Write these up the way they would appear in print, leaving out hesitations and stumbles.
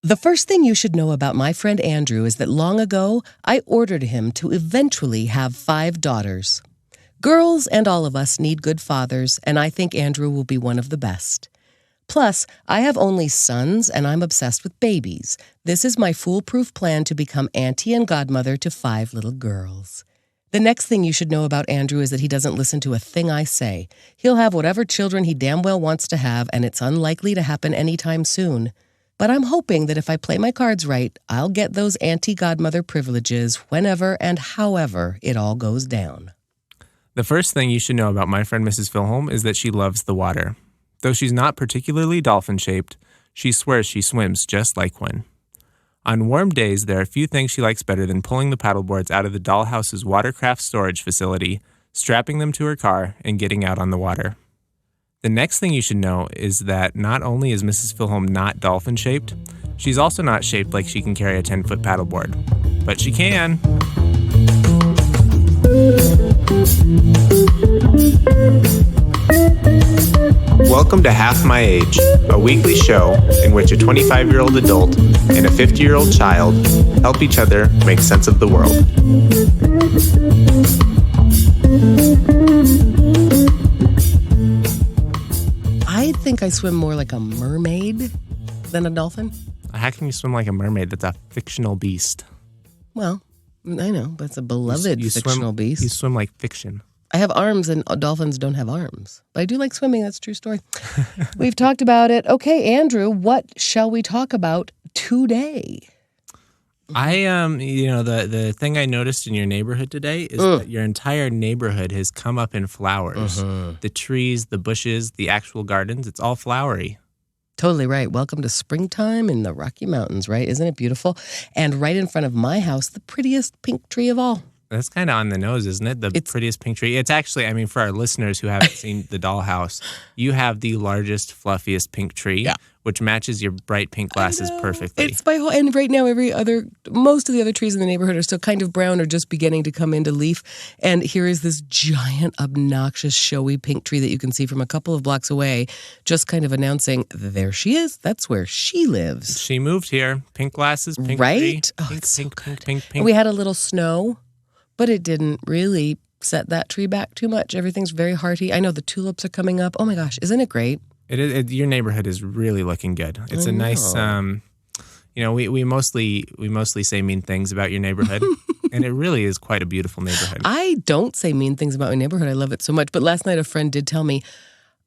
The first thing you should know about my friend Andrew is that long ago, I ordered him to eventually have 5 daughters. Girls and all of us need good fathers, and I think Andrew will be one of the best. Plus, I have only sons, and I'm obsessed with babies. This is my foolproof plan to become auntie and godmother to 5 little girls. The next thing you should know about Andrew is that he doesn't listen to a thing I say. He'll have whatever children he damn well wants to have, and it's unlikely to happen anytime soon. But I'm hoping that if I play my cards right, I'll get those auntie-godmother privileges whenever and however it all goes down. The first thing you should know about my friend Mrs. Filholm is that she loves the water. Though she's not particularly dolphin-shaped, she swears she swims just like one. On warm days, there are few things she likes better than pulling the paddleboards out of the dollhouse's watercraft storage facility, strapping them to her car, and getting out on the water. The next thing you should know is that not only is Mrs. Filholm not dolphin-shaped, she's also not shaped like she can carry a 10-foot paddleboard. But she can. Welcome to Half My Age, a weekly show in which a 25-year-old adult and a 50-year-old child help each other make sense of the world. I think I swim more like a mermaid than a dolphin. How can you swim like a mermaid? That's a fictional beast. Well, I know, but it's a beloved fictional beast. You swim like fiction. I have arms and dolphins don't have arms. But I do like swimming. That's a true story. We've talked about it. Okay, Andrew, what shall we talk about today? The thing I noticed in your neighborhood today is that your entire neighborhood has come up in flowers. The trees, the bushes, the actual gardens, it's all flowery. Totally right. Welcome to springtime in the Rocky Mountains, right? Isn't it beautiful? And right in front of my house, the prettiest pink tree of all. That's kind of on the nose, isn't it? The prettiest pink tree. It's actually, for our listeners who haven't seen the dollhouse, you have the largest, fluffiest pink tree, which matches your bright pink glasses perfectly. It's my whole, and right now most of the other trees in the neighborhood are still kind of brown or just beginning to come into leaf. And here is this giant, obnoxious, showy pink tree that you can see from a couple of blocks away, just kind of announcing, there she is. That's where she lives. She moved here. Pink glasses, pink right? tree. Oh, pink, it's so pink, good. pink, pink, pink. And we had a little snow, but it didn't really set that tree back too much. Everything's very hearty. I know the tulips are coming up. Oh my gosh, isn't it great? Your neighborhood is really looking good. It's a nice, we mostly say mean things about your neighborhood, and it really is quite a beautiful neighborhood. I don't say mean things about my neighborhood. I love it so much. But last night a friend did tell me,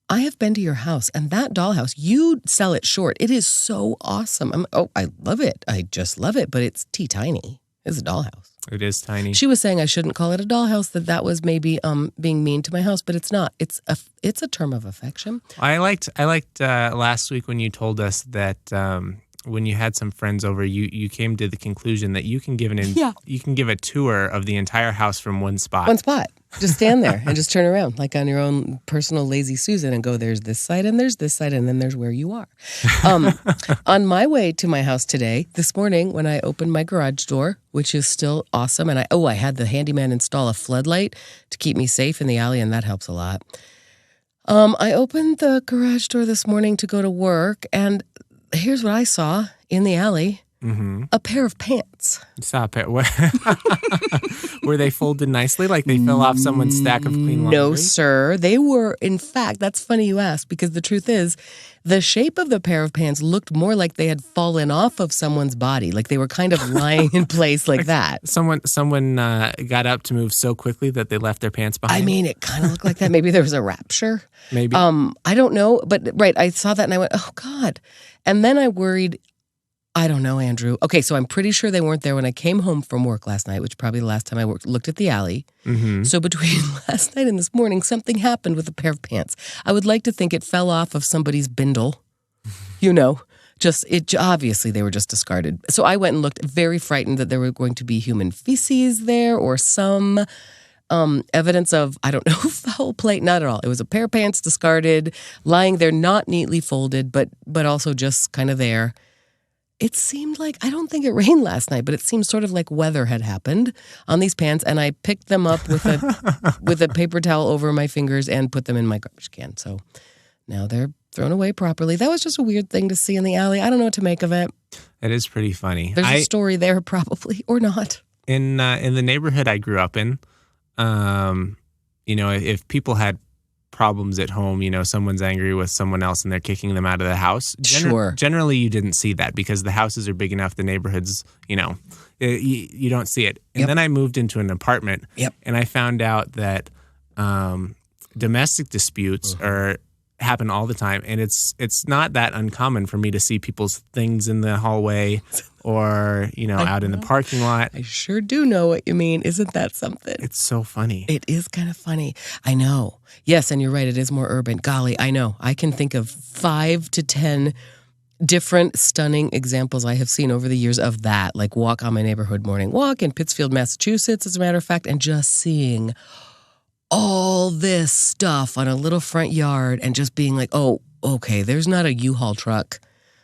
I have been to your house, and that dollhouse, you sell it short. It is so awesome. I love it. I just love it, but it's teeny-tiny. It's a dollhouse. It is tiny. She was saying I shouldn't call it a dollhouse, that was maybe being mean to my house, but it's not. It's a term of affection. I liked last week when you told us that when you had some friends over, you came to the conclusion that you can give you can give a tour of the entire house from one spot. One spot. Just stand there and just turn around like on your own personal lazy Susan and go, there's this side and there's this side and then there's where you are. On my way to my house today, this morning when I opened my garage door, which is still awesome, and I had the handyman install a floodlight to keep me safe in the alley, and that helps a lot. I opened the garage door this morning to go to work, and here's what I saw in the alley. Mm-hmm. A pair of pants. You saw a pair. Were they folded nicely, like they fell off someone's stack of clean laundry? No, sir. They were, in fact, that's funny you ask, because the truth is, the shape of the pair of pants looked more like they had fallen off of someone's body, like they were kind of lying in place like that. Someone got up to move so quickly that they left their pants behind. I mean, it kind of looked like that. Maybe there was a rapture. Maybe. I don't know, but right, I saw that and I went, oh, God. And then I worried, I don't know, Andrew. Okay, so I'm pretty sure they weren't there when I came home from work last night, which is probably the last time I looked at the alley. Mm-hmm. So between last night and this morning, something happened with a pair of pants. I would like to think it fell off of somebody's bindle, obviously they were just discarded. So I went and looked, very frightened that there were going to be human feces there or some evidence of, I don't know, foul play. Not at all. It was a pair of pants discarded, lying there, not neatly folded, but also just kind of there. It seemed like, I don't think it rained last night, but it seemed sort of like weather had happened on these pants, and I picked them up with a paper towel over my fingers and put them in my garbage can. So now they're thrown away properly. That was just a weird thing to see in the alley. I don't know what to make of it. It is pretty funny. There's a story there, probably, or not. In the neighborhood I grew up in, if people had problems at home, someone's angry with someone else and they're kicking them out of the house. Generally, you didn't see that because the houses are big enough, the neighborhoods, you don't see it. And then I moved into an apartment, and I found out that domestic disputes happen all the time, and it's not that uncommon for me to see people's things in the hallway or out in the parking lot. I sure do know what you mean. Isn't that something? It's so funny. It is kind of funny. I know. Yes, and you're right. It is more urban. Golly, I know. I can think of 5 to 10 different stunning examples I have seen over the years of that, like walk on my neighborhood morning walk in Pittsfield, Massachusetts, as a matter of fact, and just seeing all this stuff on a little front yard and just being like, oh, okay, there's not a U-Haul truck.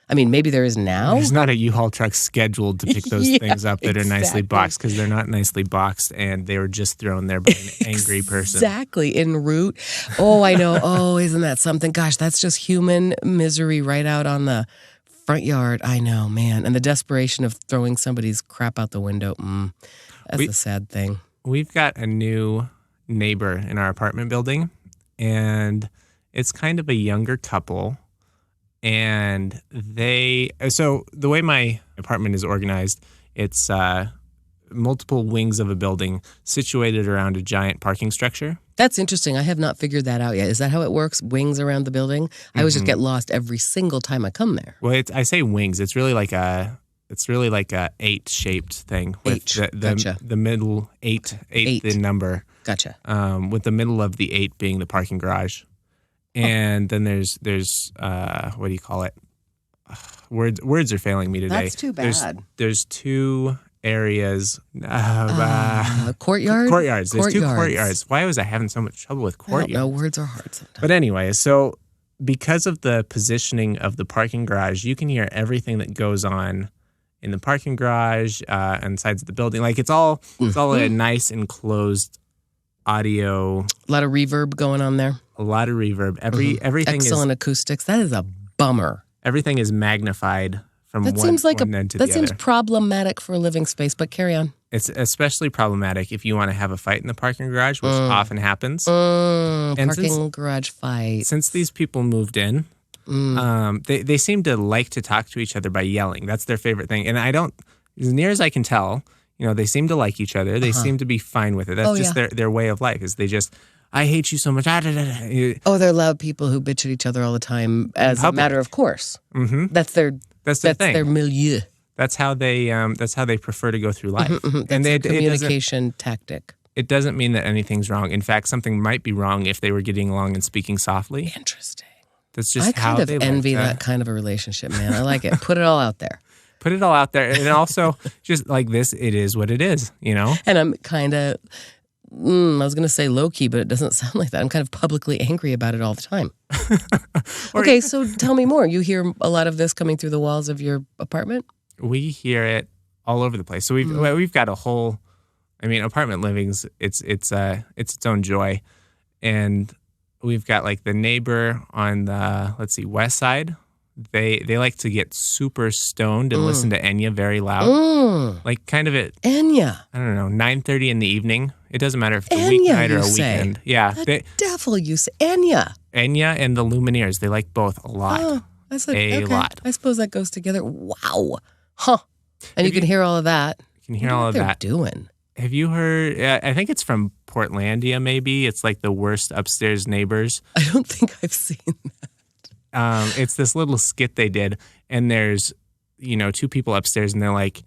I mean, maybe there is now. There's not a U-Haul truck scheduled to pick those things up that are nicely boxed because they're not nicely boxed and they were just thrown there by an angry person. Exactly, en route. Oh, I know. Oh, isn't that something? Gosh, that's just human misery right out on the front yard. I know, man. And the desperation of throwing somebody's crap out the window. That's a sad thing. We've got a new neighbor in our apartment building, and it's kind of a younger couple. And so the way my apartment is organized, it's multiple wings of a building situated around a giant parking structure. That's interesting. I have not figured that out yet. Is that how it works? Wings around the building? I always just get lost every single time I come there. Well, I say wings. It's really like a 8-shaped thing with Gotcha. the middle eight the number. Gotcha. With the middle of the 8 being the parking garage. And then there's what do you call it? Words are failing me today. That's too bad. There's 2 areas. Courtyard? Courtyards. There's 2 courtyards. Why was I having so much trouble with courtyard? No, words are hard sometimes. But anyway, so because of the positioning of the parking garage, you can hear everything that goes on in the parking garage and sides of the building. Like it's all a nice enclosed audio. A lot of reverb going on there. A lot of reverb. Everything excellent acoustics. That is a bummer. Everything is magnified from one end to the other. That seems problematic for a living space, but carry on. It's especially problematic if you want to have a fight in the parking garage, which often happens. Garage fight. Since these people moved in, they seem to like to talk to each other by yelling. That's their favorite thing. And as near as I can tell, they seem to like each other. They seem to be fine with it. That's just their way of life. Is they just, I hate you so much. Oh, they're loud people who bitch at each other all the time as a matter of course. Mm-hmm. That's their thing. Their milieu. That's how they prefer to go through life. That's a communication tactic. It doesn't mean that anything's wrong. In fact, something might be wrong if they were getting along and speaking softly. Interesting. That's just how they envy that kind of a relationship, man. I like it. Put it all out there. Put it all out there. And also, just like this, it is what it is, And I'm kind of, I was going to say low-key, but it doesn't sound like that. I'm kind of publicly angry about it all the time. Okay, so tell me more. You hear a lot of this coming through the walls of your apartment? We hear it all over the place. So we've got a whole, apartment living's, it's its own joy. And we've got like the neighbor on the, west side. They like to get super stoned and listen to Enya very loud. Like kind of at Enya. I don't know, 9:30 in the evening. It doesn't matter if it's a weeknight or a weekend. Yeah. The devil you say. Enya. Enya and the Lumineers, they like both a lot. Oh, lot. I suppose that goes together. Wow. Huh. And you can hear all of that. You can hear all of that. Doing. Have you heard, I think it's from Portlandia maybe. It's like the worst upstairs neighbors. I don't think I've seen that. It's this little skit they did, and there's, 2 people upstairs, and they're like,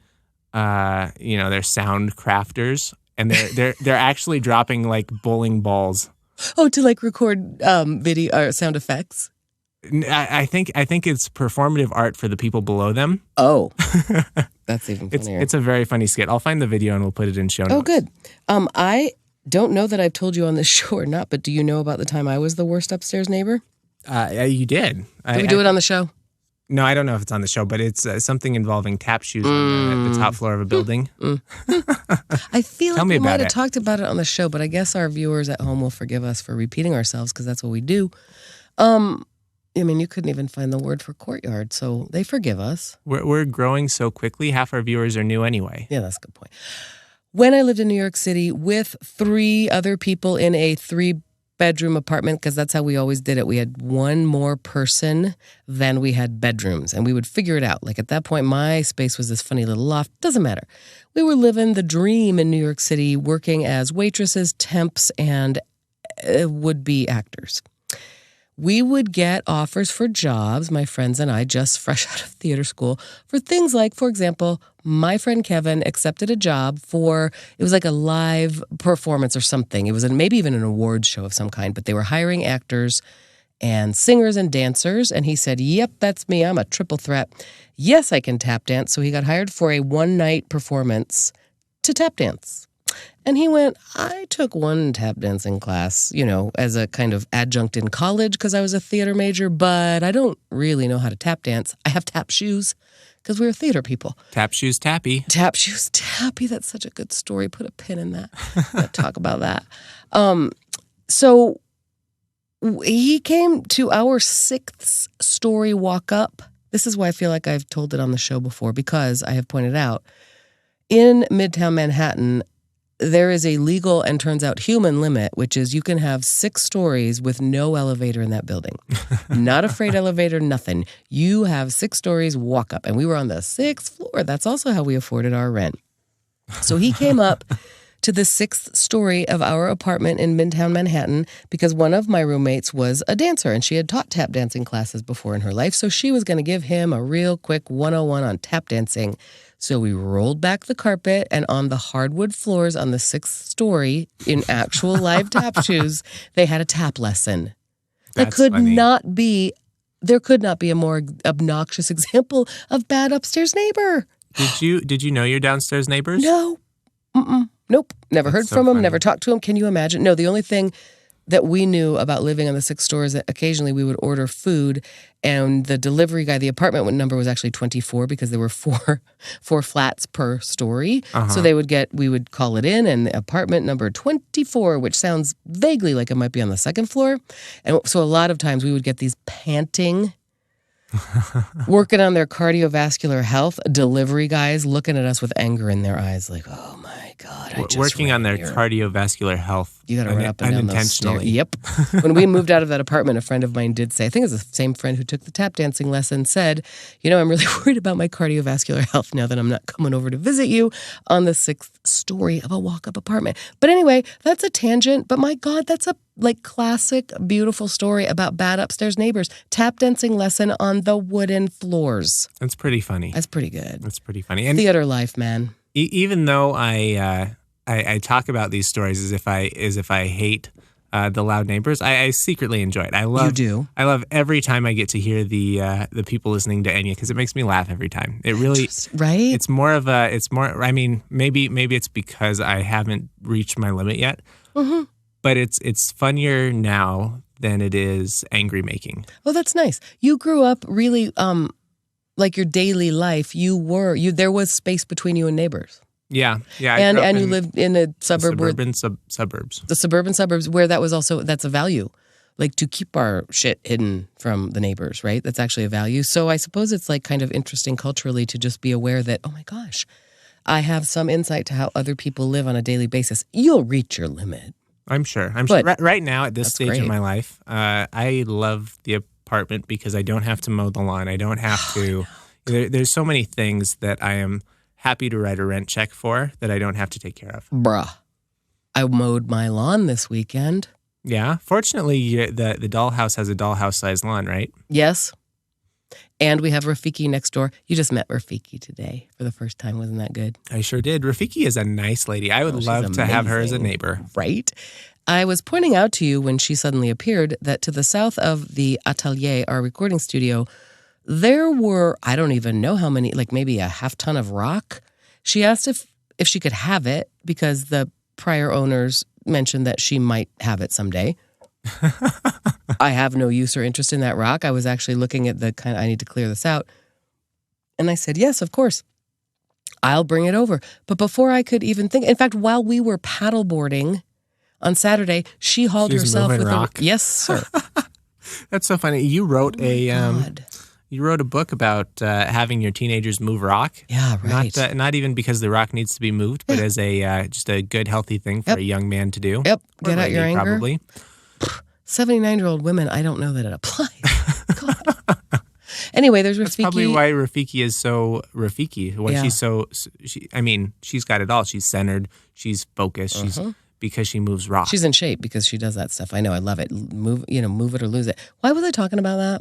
they're sound crafters, and they're actually dropping like bowling balls. Oh, to like record video or sound effects. I think it's performative art for the people below them. Oh, that's even funnier. It's a very funny skit. I'll find the video and we'll put it in show notes. Oh, good. I don't know that I've told you on this show or not, but do you know about the time I was the worst upstairs neighbor? You did. Did we do it on the show? No, I don't know if it's on the show, but it's something involving tap shoes on the top floor of a building. I feel like we might have talked about it on the show, but I guess our viewers at home will forgive us for repeating ourselves because that's what we do. I mean, you couldn't even find the word for courtyard, so they forgive us. We're growing so quickly, half our viewers are new anyway. Yeah, that's a good point. When I lived in New York City with 3 other people in a 3-bedroom apartment, because that's how we always did it, we had one more person than we had bedrooms, and we would figure it out. Like at that point, my space was this funny little loft. Doesn't matter. We were living the dream in New York City, working as waitresses, temps, and would-be actors. We would get offers for jobs, my friends and I, just fresh out of theater school, for things like, for example, my friend Kevin accepted a job for, it was like a live performance or something. It was maybe even an awards show of some kind, but they were hiring actors and singers and dancers. And he said, yep, that's me. I'm a triple threat. Yes, I can tap dance. So he got hired for a one-night performance to tap dance. And he went, I took one tap dancing class, as a kind of adjunct in college because I was a theater major, but I don't really know how to tap dance. I have tap shoes because we were theater people. Tap shoes tappy. Tap shoes tappy. That's such a good story. Put a pin in that. Let's talk about that. So he came to our 6th story walk up. This is why I feel like I've told it on the show before, because I have pointed out in Midtown Manhattan, there is a legal and turns out human limit, which is you can have 6 stories with no elevator in that building. Not a freight elevator, nothing. You have 6 stories, walk up. And we were on the 6th floor. That's also how we afforded our rent. So he came up to the 6th story of our apartment in Midtown Manhattan because one of my roommates was a dancer and she had taught tap dancing classes before in her life. So she was going to give him a real quick 101 on tap dancing. So we rolled back the carpet, and on the hardwood floors on the 6th story, in actual live tap shoes, they had a tap lesson. There could not be a more obnoxious example of bad upstairs neighbor. Did you know your downstairs neighbors? No. Nope. Never heard from him, never talked to him. Can you imagine? No, the only thing that we knew about living on the 6th floor is that occasionally we would order food, and the delivery guy, the apartment number was actually 24 because there were four flats per story. Uh-huh. So we would call it in, and the apartment number 24, which sounds vaguely like it might be on the 2nd floor. And so a lot of times we would get these panting, working on their cardiovascular health delivery guys looking at us with anger in their eyes, like, oh my God, I just working on their cardiovascular health. You got to run up and down those stairs. Yep. When we moved out of that apartment, a friend of mine did say, I think it's the same friend who took the tap dancing lesson, said, I'm really worried about my cardiovascular health now that I'm not coming over to visit you on the 6th story of a walk-up apartment. But anyway, that's a tangent. But my God, that's a classic, beautiful story about bad upstairs neighbors. Tap dancing lesson on the wooden floors. That's pretty funny. That's pretty good. That's pretty funny. And theater life, man. Even though I talk about these stories as if I hate the loud neighbors, I secretly enjoy it. You do. I love every time I get to hear the people listening to Enya because it makes me laugh every time. It really, right? It's more. I mean, maybe it's because I haven't reached my limit yet. Mm-hmm. But it's funnier now than it is angry making. Oh, that's nice. You grew up really, like your daily life, there was space between you and neighbors. Yeah. And you lived in a suburb suburbs. The suburban suburbs where that's a value. Like to keep our shit hidden from the neighbors, right? That's actually a value. So I suppose it's like kind of interesting culturally to just be aware that, oh my gosh, I have some insight to how other people live on a daily basis. You'll reach your limit. I'm sure. Right now at this stage in my life, I love the apartment because I don't have to mow the lawn. I don't have to. There's so many things that I am happy to write a rent check for that I don't have to take care of. Bruh. I mowed my lawn this weekend. Yeah. Fortunately, the dollhouse has a dollhouse-sized lawn, right? Yes. And we have Rafiki next door. You just met Rafiki today for the first time. Wasn't that good? I sure did. Rafiki is a nice lady. I would love to have her as a neighbor. Right? I was pointing out to you when she suddenly appeared that to the south of the atelier, our recording studio, there were, I don't even know how many, like maybe a half ton of rock. She asked if she could have it because the prior owners mentioned that she might have it someday. I have no use or interest in that rock. I was actually looking at I need to clear this out. And I said, yes, of course. I'll bring it over. But before I could even think, in fact, while we were paddleboarding on Saturday, she hauled herself with rock. Yes, sir. That's so funny. You wrote God. you wrote a book about having your teenagers move rock. Yeah, right. Not even because the rock needs to be moved, but as a just a good, healthy thing for a young man to do. Yep. Or Get out your lady, anger. Probably. 79-year-old women, I don't know that it applies. God. Anyway, there's Rafiki. That's probably why Rafiki is so Rafiki. Why she's got it all. She's centered. She's focused. She's because she moves rock. She's in shape because she does that stuff. I know. I love it. Move it or lose it. Why was I talking about that?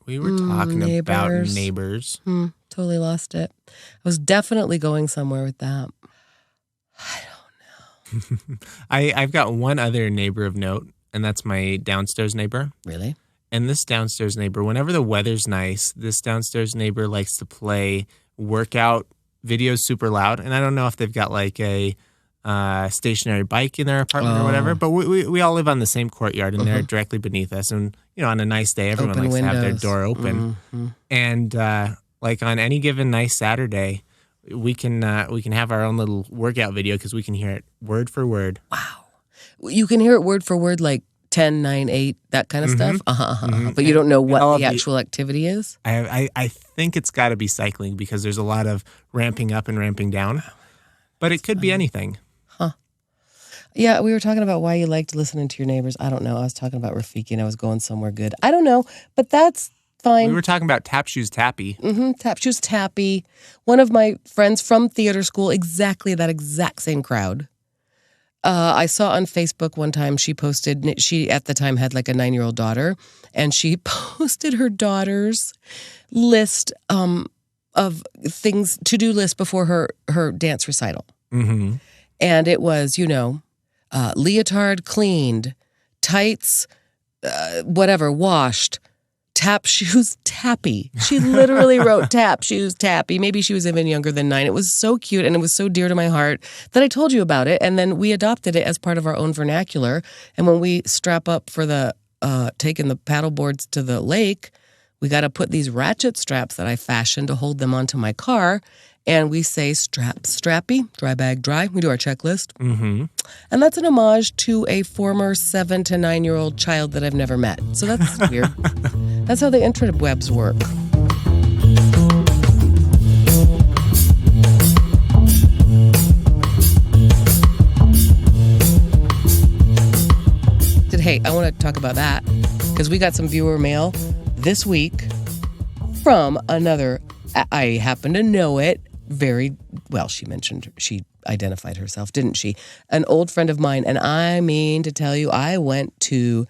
We were talking about neighbors. Totally lost it. I was definitely going somewhere with that. I don't know. I've got one other neighbor of note, and that's my downstairs neighbor. Really? And this downstairs neighbor, whenever the weather's nice, this downstairs neighbor likes to play workout videos super loud. And I don't know if they've got like a stationary bike in their apartment or whatever, but we all live on the same courtyard, and they're directly beneath us. And, on a nice day, everyone likes to have their door open. And like on any given nice Saturday, we can have our own little workout video because we can hear it word for word. Wow. You can hear it word for word, like 10, 9, 8, that kind of stuff? But you don't know what the actual activity is? I think it's got to be cycling because there's a lot of ramping up and ramping down. But it could be anything. Yeah, we were talking about why you liked listening to your neighbors. I don't know. I was talking about Rafiki and I was going somewhere good. I don't know, but that's fine. We were talking about Tap Shoes Tappy. Tap Shoes Tappy. One of my friends from theater school, exactly that exact same crowd. I saw on Facebook one time she posted, she at the time had like a 9-year-old daughter, and she posted her daughter's list of things, to-do list before her dance recital. And it was, leotard cleaned, tights, whatever, washed, tap shoes tappy. She literally wrote tap shoes tappy. Maybe she was even younger than 9. It was so cute and it was so dear to my heart that I told you about it. And then we adopted it as part of our own vernacular. And when we strap up for the taking the paddle boards to the lake, we got to put these ratchet straps that I fashioned to hold them onto my car. And we say strap, strappy, dry bag, dry. We do our checklist. And that's an homage to a former 7 to 9-year-old child that I've never met. So that's weird. That's how the interwebs work. Hey, I want to talk about that because we got some viewer mail this week from another, I happen to know it very well. She identified herself, didn't she? An old friend of mine. And I mean to tell you, I went to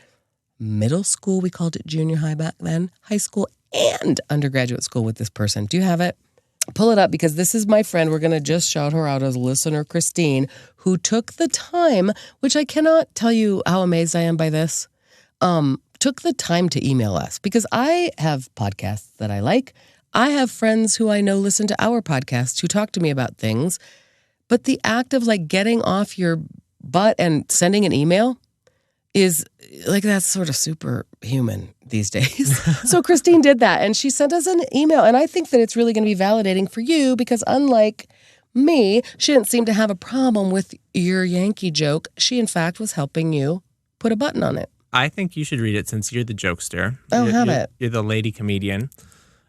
middle school. We called it junior high back then, high school and undergraduate school with this person. Do you have it? Pull it up because this is my friend. We're going to just shout her out as listener Christine, who took the time, which I cannot tell you how amazed I am by this, took the time to email us because I have podcasts that I like. I have friends who I know listen to our podcasts who talk to me about things. But the act of like getting off your butt and sending an email is like, that's sort of superhuman these days. So Christine did that and she sent us an email. And I think that it's really going to be validating for you because unlike me, she didn't seem to have a problem with your Yankee joke. She, in fact, was helping you put a button on it. I think you should read it since you're the jokester. You're the lady comedian.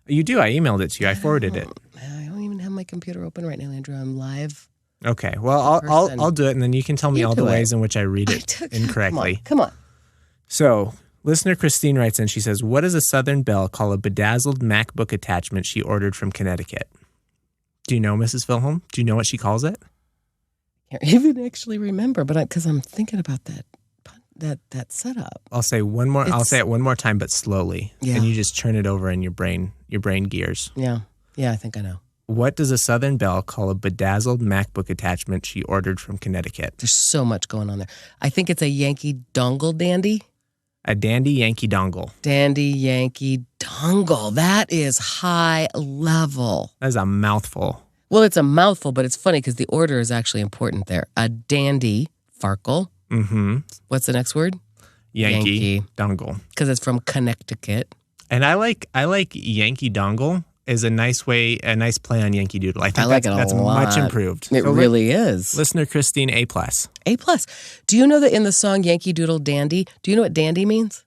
You do. I emailed it to you. I forwarded it. I don't even have my computer open right now, Andrew. I'm live. Okay. Well, I'll do it, and then you can tell me all the ways in which I read it incorrectly. Come on. So, listener Christine writes in. She says, "What does a Southern belle call a bedazzled MacBook attachment she ordered from Connecticut?" Do you know, Mrs. Filholm? Do you know what she calls it? I can't even actually remember, but because I'm thinking about that setup. I'll say one more. I'll say it one more time, but slowly. Yeah. And you just turn it over in your brain gears. Yeah. I think I know. What does a Southern belle call a bedazzled MacBook attachment she ordered from Connecticut? There's so much going on there. I think it's a Yankee dongle dandy. A dandy Yankee dongle. Dandy Yankee dongle. That is high level. That is a mouthful. Well, it's a mouthful, but it's funny because the order is actually important there. A dandy farkle. What's the next word? Yankee dongle. Because it's from Connecticut. And I like Yankee dongle is a nice play on Yankee Doodle. I think like that's much improved. It really is. Listener Christine, A+. A+. Do you know that in the song Yankee Doodle Dandy, do you know what dandy means?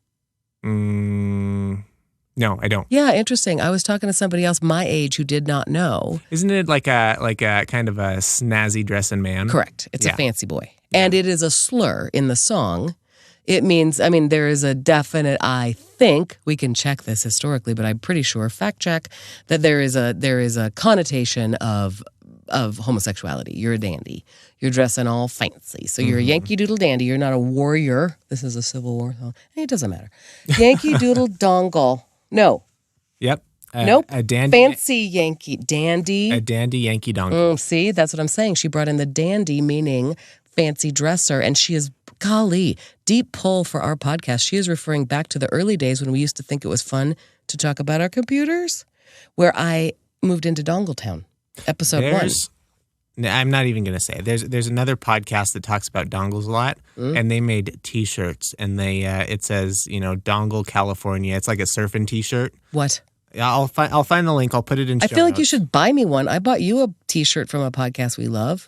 No, I don't. Yeah, interesting. I was talking to somebody else my age who did not know. Isn't it like a kind of a snazzy dressing man? Correct. It's a fancy boy. And it is a slur in the song. It means, there is a definite, I think, we can check this historically, but I'm pretty sure, fact check, that there is a connotation of homosexuality. You're a dandy. You're dressing all fancy. So you're a Yankee Doodle dandy. You're not a warrior. This is a Civil War song. It doesn't matter. Yankee Doodle Dongle. No. Yep. Nope. A dandy. Fancy Yankee. Dandy. A dandy Yankee Dongle. See, that's what I'm saying. She brought in the dandy, meaning fancy dresser, and she is, golly, deep pull for our podcast. She is referring back to the early days when we used to think it was fun to talk about our computers, where I moved into Dongletown, episode 1. I'm not even going to say. There's another podcast that talks about dongles a lot, and they made T-shirts, and it says, Dongle, California. It's like a surfing T-shirt. What? I'll find the link. I'll put it in show I feel like notes. you should buy me one. I bought you a T-shirt from a podcast we love.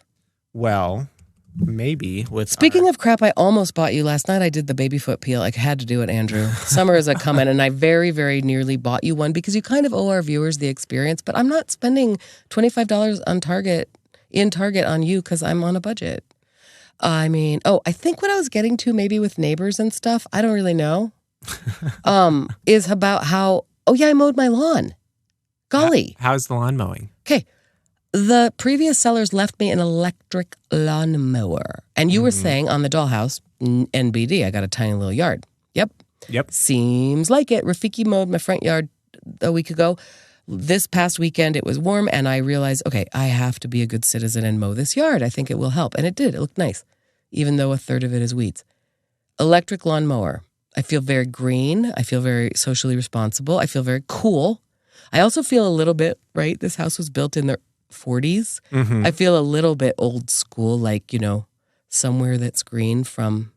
Well, maybe. Speaking of crap, I almost bought you last night. I did the baby foot peel. I had to do it, Andrew. Summer is a-comin, and I very, very nearly bought you one because you kind of owe our viewers the experience, but I'm not spending $25 on Target on you because I'm on a budget. I think what I was getting to maybe with neighbors and stuff, I don't really know, is about how, I mowed my lawn. Golly. How's the lawn mowing? Okay. The previous sellers left me an electric lawnmower. And you were saying on the dollhouse, NBD, I got a tiny little yard. Yep. Seems like it. Rafiki mowed my front yard a week ago. This past weekend, it was warm, and I realized, I have to be a good citizen and mow this yard. I think it will help. And it did. It looked nice, even though a third of it is weeds. Electric lawnmower. I feel very green. I feel very socially responsible. I feel very cool. I also feel a little bit, right? This house was built in the 40s. I feel a little bit old school, like, somewhere that's green from...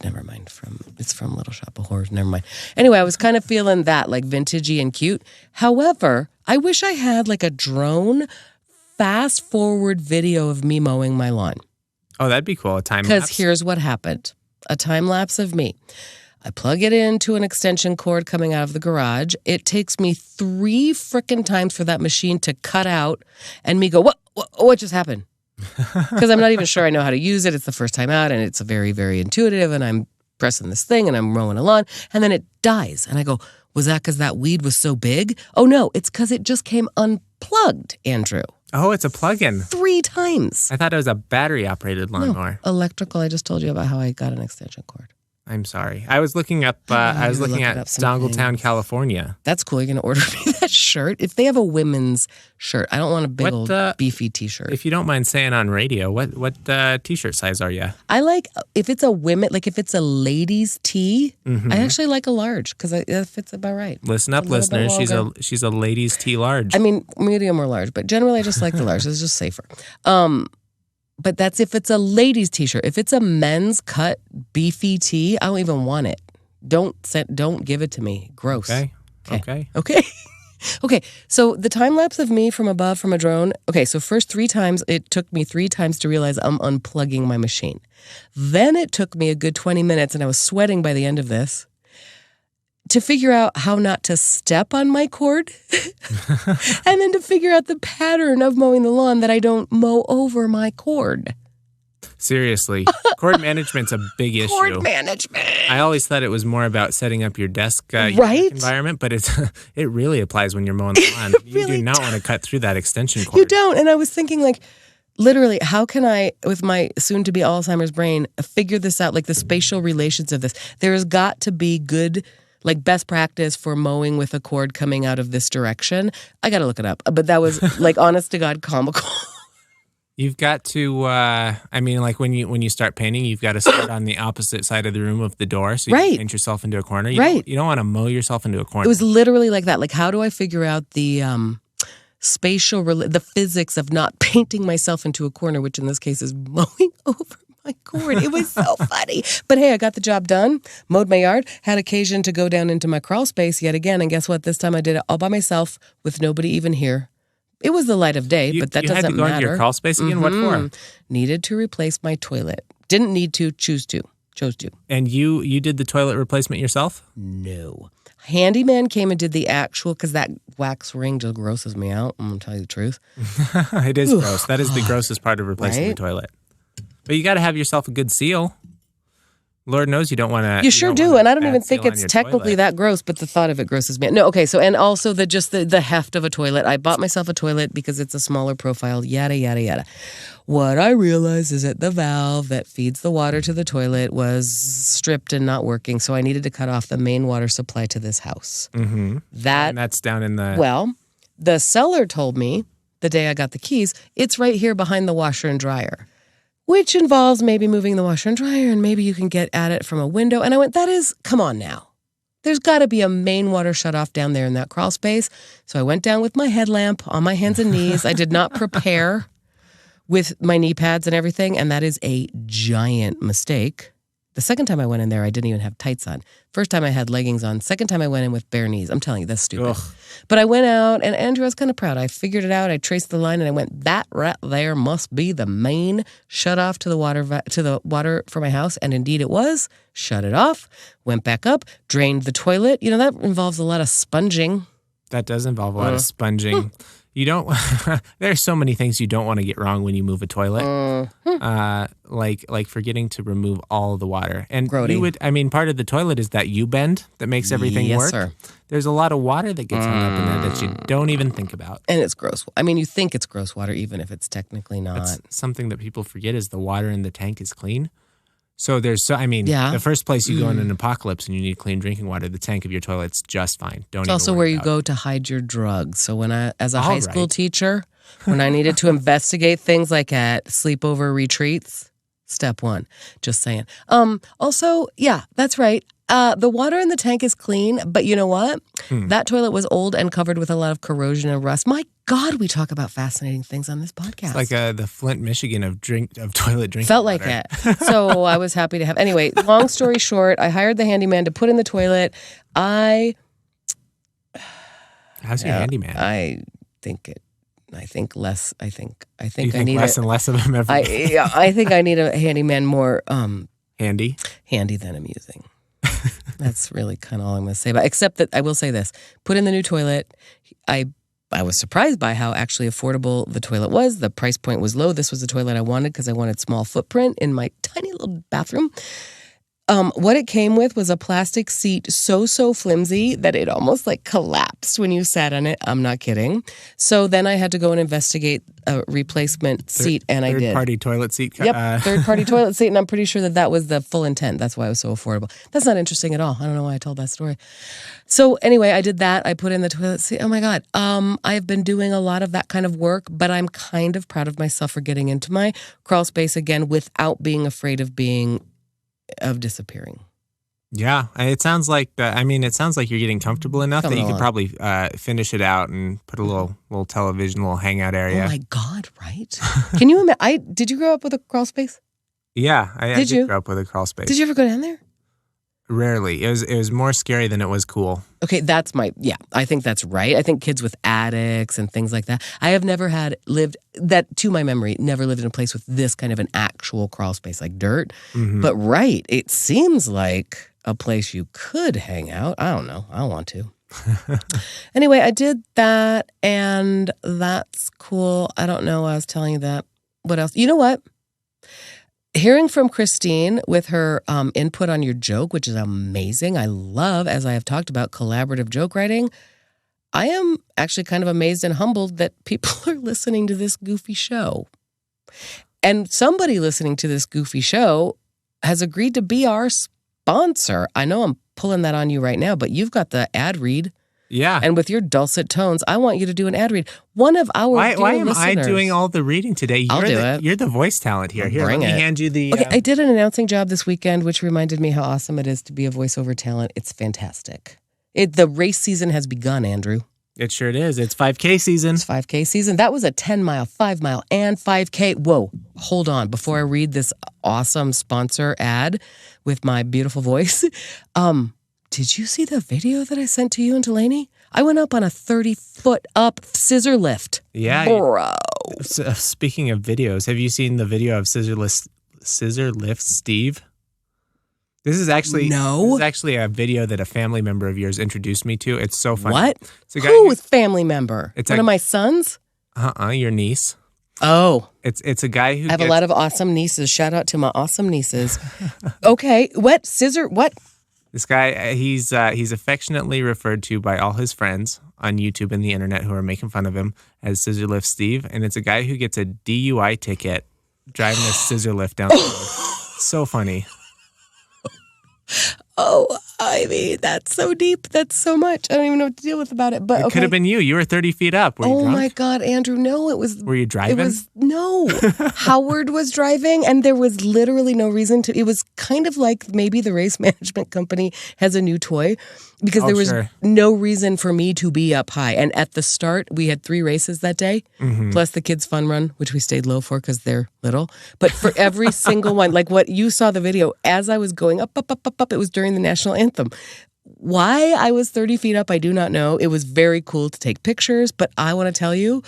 Never mind. It's from Little Shop of Horrors. Never mind. Anyway, I was kind of feeling that, like vintagey and cute. However, I wish I had like a drone fast forward video of me mowing my lawn. Oh, that'd be cool. A time lapse. Because here's what happened. A time lapse of me. I plug it into an extension cord coming out of the garage. It takes me 3 frickin' times for that machine to cut out and me go, what just happened? Because I'm not even sure I know how to use it. It's the first time out, and it's very, very intuitive, and I'm pressing this thing, and I'm mowing a lawn, and then it dies. And I go, was that because that weed was so big? Oh, no, it's because it just came unplugged, Andrew. Oh, it's a plug-in. 3 times. I thought it was a battery-operated lawnmower. No, electrical. I just told you about how I got an extension cord. I'm sorry. I was looking up. I was looking at Dongletown, California. That's cool. You're going to order me that shirt. If they have a women's shirt, I don't want a big old beefy T-shirt. If you don't mind saying on radio, what T-shirt size are you? I like if it's a if it's a ladies' tee. I actually like a large because it fits about right. Listen up, listeners. She's a ladies' tee large. Medium or large, but generally I just like the large. It's just safer. But that's if it's a ladies' T-shirt. If it's a men's cut beefy tee, I don't even want it. Don't give it to me. Gross. Okay. Okay. So the time lapse of me from above from a drone. Okay. So first 3 times, it took me 3 times to realize I'm unplugging my machine. Then it took me a good 20 minutes, and I was sweating by the end of this, to figure out how not to step on my cord and then to figure out the pattern of mowing the lawn that I don't mow over my cord. Seriously. Cord management's a big issue. Cord management. I always thought it was more about setting up your desk environment, but it really applies when you're mowing the lawn. You do not want to cut through that extension cord. You don't. And I was thinking, like, literally, how can I, with my soon-to-be Alzheimer's brain, figure this out, like the spatial relations of this? There has got to be good... like best practice for mowing with a cord coming out of this direction. I got to look it up. But that was like honest to God comical. You've got to, like when you start painting, you've got to start on the opposite side of the room of the door so you can paint yourself into a corner. You don't want to mow yourself into a corner. It was literally like that. Like, how do I figure out the the physics of not painting myself into a corner, which in this case is mowing over my cord. It was so funny. But hey, I got the job done, mowed my yard, had occasion to go down into my crawl space yet again. And guess what? This time I did it all by myself with nobody even here. It was the light of day, but that doesn't matter. You had to go into your crawl space again? What for? Needed to replace my toilet. Didn't need to, choose to. chose to. And you did the toilet replacement yourself? No. Handyman came and did the actual, because that wax ring just grosses me out. I'm going to tell you the truth. It is gross. That is the grossest part of replacing the toilet. But you got to have yourself a good seal. Lord knows you don't want to. You sure do, and I don't even think it's technically that gross, but the thought of it grosses me out. No, okay, so, and also the heft of a toilet. I bought myself a toilet because it's a smaller profile, yada, yada, yada. What I realized is that the valve that feeds the water to the toilet was stripped and not working, so I needed to cut off the main water supply to this house. Mm-hmm. And that's down in the... Well, the seller told me the day I got the keys, it's right here behind the washer and dryer, which involves maybe moving the washer and dryer, and maybe you can get at it from a window. And I went, come on now. There's got to be a main water shutoff down there in that crawl space. So I went down with my headlamp on my hands and knees. I did not prepare with my knee pads and everything, and that is a giant mistake. The second time I went in there, I didn't even have tights on. First time I had leggings on. Second time I went in with bare knees. I'm telling you, that's stupid. Ugh. But I went out, and Andrew, I was kind of proud. I figured it out. I traced the line, and I went, that right there must be the main shutoff to the water for my house. And indeed it was. Shut it off. Went back up. Drained the toilet. You know, that involves a lot of sponging. That does involve a lot of sponging. You don't. There's so many things you don't want to get wrong when you move a toilet, like forgetting to remove all of the water. And part of the toilet is that U-bend that makes everything work. Sir. There's a lot of water that gets hung up in there that you don't even think about. And it's gross. I mean, you think it's gross water, even if it's technically not. That's something that people forget is the water in the tank is clean. So the first place you go in an apocalypse and you need clean drinking water, the tank of your toilet's just fine. It's also where you go to hide your drugs. So when as a high school teacher, when I needed to investigate things like at sleepover retreats, step one, just saying. Also, yeah, that's right. The water in the tank is clean, but you know what? That toilet was old and covered with a lot of corrosion and rust. My God, we talk about fascinating things on this podcast. It's like the Flint, Michigan of toilet drinking Felt water. like it. So I was happy to have... Anyway, long story short, I hired the handyman to put in the toilet. How's your handyman? I think less. I think I need less and less of him every day. I think I need a handyman more... handy than amusing. That's really kind of all I'm going to say about. Except that I will say this: put in the new toilet. I was surprised by how actually affordable the toilet was. The price point was low. This was the toilet I wanted because I wanted small footprint in my tiny little bathroom. What it came with was a plastic seat so flimsy that it almost like collapsed when you sat on it. I'm not kidding. So then I had to go and investigate a replacement seat, and I did. Third-party toilet seat? Yep, third-party toilet seat, and I'm pretty sure that was the full intent. That's why it was so affordable. That's not interesting at all. I don't know why I told that story. So anyway, I did that. I put in the toilet seat. Oh, my God. I've been doing a lot of that kind of work, but I'm kind of proud of myself for getting into my crawl space again without being afraid of disappearing. Yeah, it sounds like you're getting comfortable enough that you could probably finish it out and put a little television, little hangout area. Oh my God, right? Can you imagine? Did you grow up with a crawl space? Yeah, I did grow up with a crawl space. Did you ever go down there? Rarely. It was more scary than it was cool. Okay, I think that's right. I think kids with attics and things like that. I have never to my memory, never lived in a place with this kind of an actual crawl space, like dirt. Mm-hmm. But right, it seems like a place you could hang out. I don't know. I want to. Anyway, I did that, and that's cool. I don't know why I was telling you that. What else? You know what? Hearing from Christine with her input on your joke, which is amazing. I love, as I have talked about, collaborative joke writing. I am actually kind of amazed and humbled that people are listening to this goofy show. And somebody listening to this goofy show has agreed to be our sponsor. I know I'm pulling that on you right now, but you've got the ad read. Yeah. And with your dulcet tones, I want you to do an ad read. One of our Why am I doing all the reading today? I'll do it. You're the voice talent here. Here, let me hand you the... Okay, I did an announcing job this weekend, which reminded me how awesome it is to be a voiceover talent. It's fantastic. The race season has begun, Andrew. It sure is. It's 5K season. It's 5K season. That was a 10-mile, 5-mile, and 5K. Whoa, hold on. Before I read this awesome sponsor ad with my beautiful voice, did you see the video that I sent to you and Delaney? I went up on a 30-foot up scissor lift. Yeah. Bro. Speaking of videos, have you seen the video of Scissor Lift Steve? This is actually No. a video that a family member of yours introduced me to. It's so funny. What? It's a guy Who was family member? It's One of my sons? your niece. Oh. It's a guy who I have a lot of awesome nieces. Shout out to my awesome nieces. Okay. What? What? This guy, he's affectionately referred to by all his friends on YouTube and the internet who are making fun of him as Scissor Lift Steve. And it's a guy who gets a DUI ticket driving a scissor lift down the road. So funny. Oh, I mean, that's so deep. That's so much. I don't even know what to deal with about it. But It could have been you. You were 30 feet up. Were you drunk? My God, Andrew. No, it was. Were you driving? No. Howard was driving, and there was literally no reason to. It was kind of like maybe the race management company has a new toy because there was no reason for me to be up high. And at the start, we had 3 races that day, plus the kids' fun run, which we stayed low for because they're little. But for every single one, like what you saw the video, as I was going up, it was during the national anthem. Why I was 30 feet up, I do not know. It was very cool to take pictures, but I want to tell you,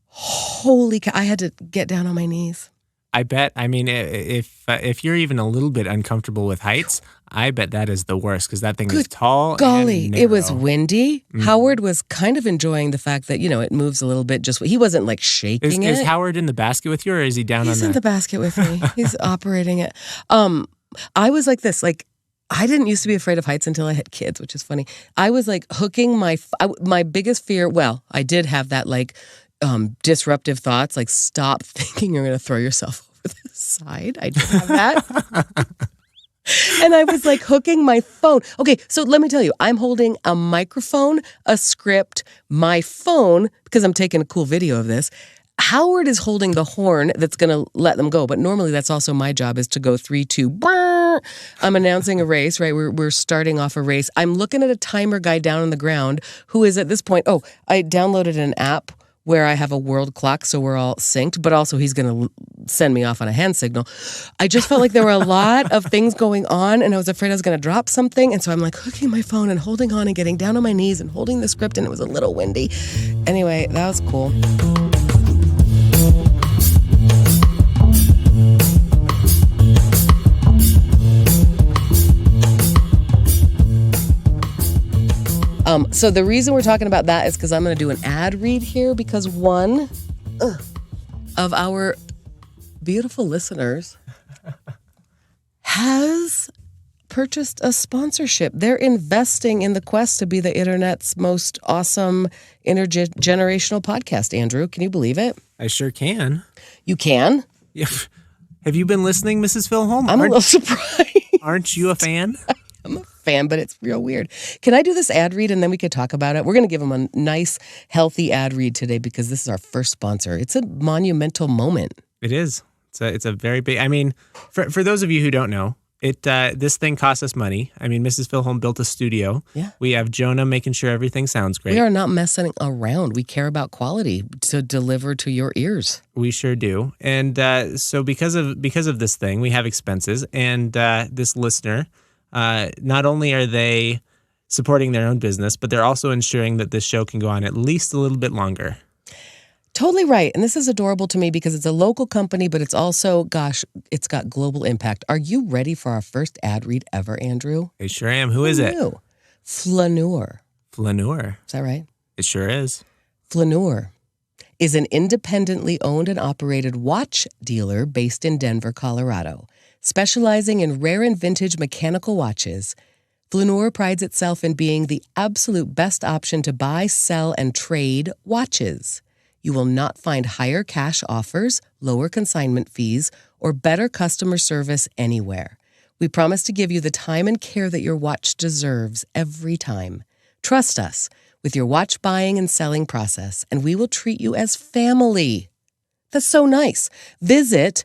holy cow, I had to get down on my knees. I bet. I mean, if you're even a little bit uncomfortable with heights, I bet that is the worst because that thing is tall. Golly, and narrow. It was windy. Howard was kind of enjoying the fact that it moves a little bit. He wasn't like shaking it. Is Howard in the basket with you, or is he down on the? He's in the basket with me. He's operating it. I was like this, I didn't used to be afraid of heights until I had kids, which is funny. I was like hooking my biggest fear. Well, I did have that disruptive thoughts, like stop thinking you're going to throw yourself over the side. I did have that. And I was like hooking my phone. Okay, so let me tell you, I'm holding a microphone, a script, my phone, because I'm taking a cool video of this. Howard is holding the horn that's going to let them go. But normally that's also my job is to go 3, 2, brrr. I'm announcing a race, right? We're starting off a race. I'm looking at a timer guy down on the ground who is at this point, I downloaded an app where I have a world clock so we're all synced, but also he's going to send me off on a hand signal. I just felt like there were a lot of things going on and I was afraid I was going to drop something. And so I'm like hooking my phone and holding on and getting down on my knees and holding the script and it was a little windy. Anyway, that was cool. So the reason we're talking about that is because I'm going to do an ad read here because one of our beautiful listeners has purchased a sponsorship. They're investing in the quest to be the internet's most awesome intergenerational podcast, Andrew. Can you believe it? I sure can. You can? Yeah. Have you been listening, Mrs. Filholm? I'm a little surprised. Aren't you a fan? I'm a fan, but it's real weird. Can I do this ad read and then we could talk about it? We're going to give them a nice, healthy ad read today because this is our first sponsor. It's a monumental moment. It is. It's a very big. I mean, for those of you who don't know, this thing costs us money. I mean, Mrs. Filholm built a studio. Yeah. We have Jonah making sure everything sounds great. We are not messing around. We care about quality to deliver to your ears. We sure do. And so because of this thing, we have expenses. And this listener, not only are they supporting their own business, but they're also ensuring that this show can go on at least a little bit longer. Totally right. And this is adorable to me because it's a local company, but it's also, it's got global impact. Are you ready for our first ad read ever, Andrew? I sure am. Who is it? Flaneur. Flaneur. Is that right? It sure is. Flaneur is an independently owned and operated watch dealer based in Denver, Colorado. Specializing in rare and vintage mechanical watches, Flaneur prides itself in being the absolute best option to buy, sell, and trade watches. You will not find higher cash offers, lower consignment fees, or better customer service anywhere. We promise to give you the time and care that your watch deserves every time. Trust us with your watch buying and selling process, and we will treat you as family. That's so nice. Visit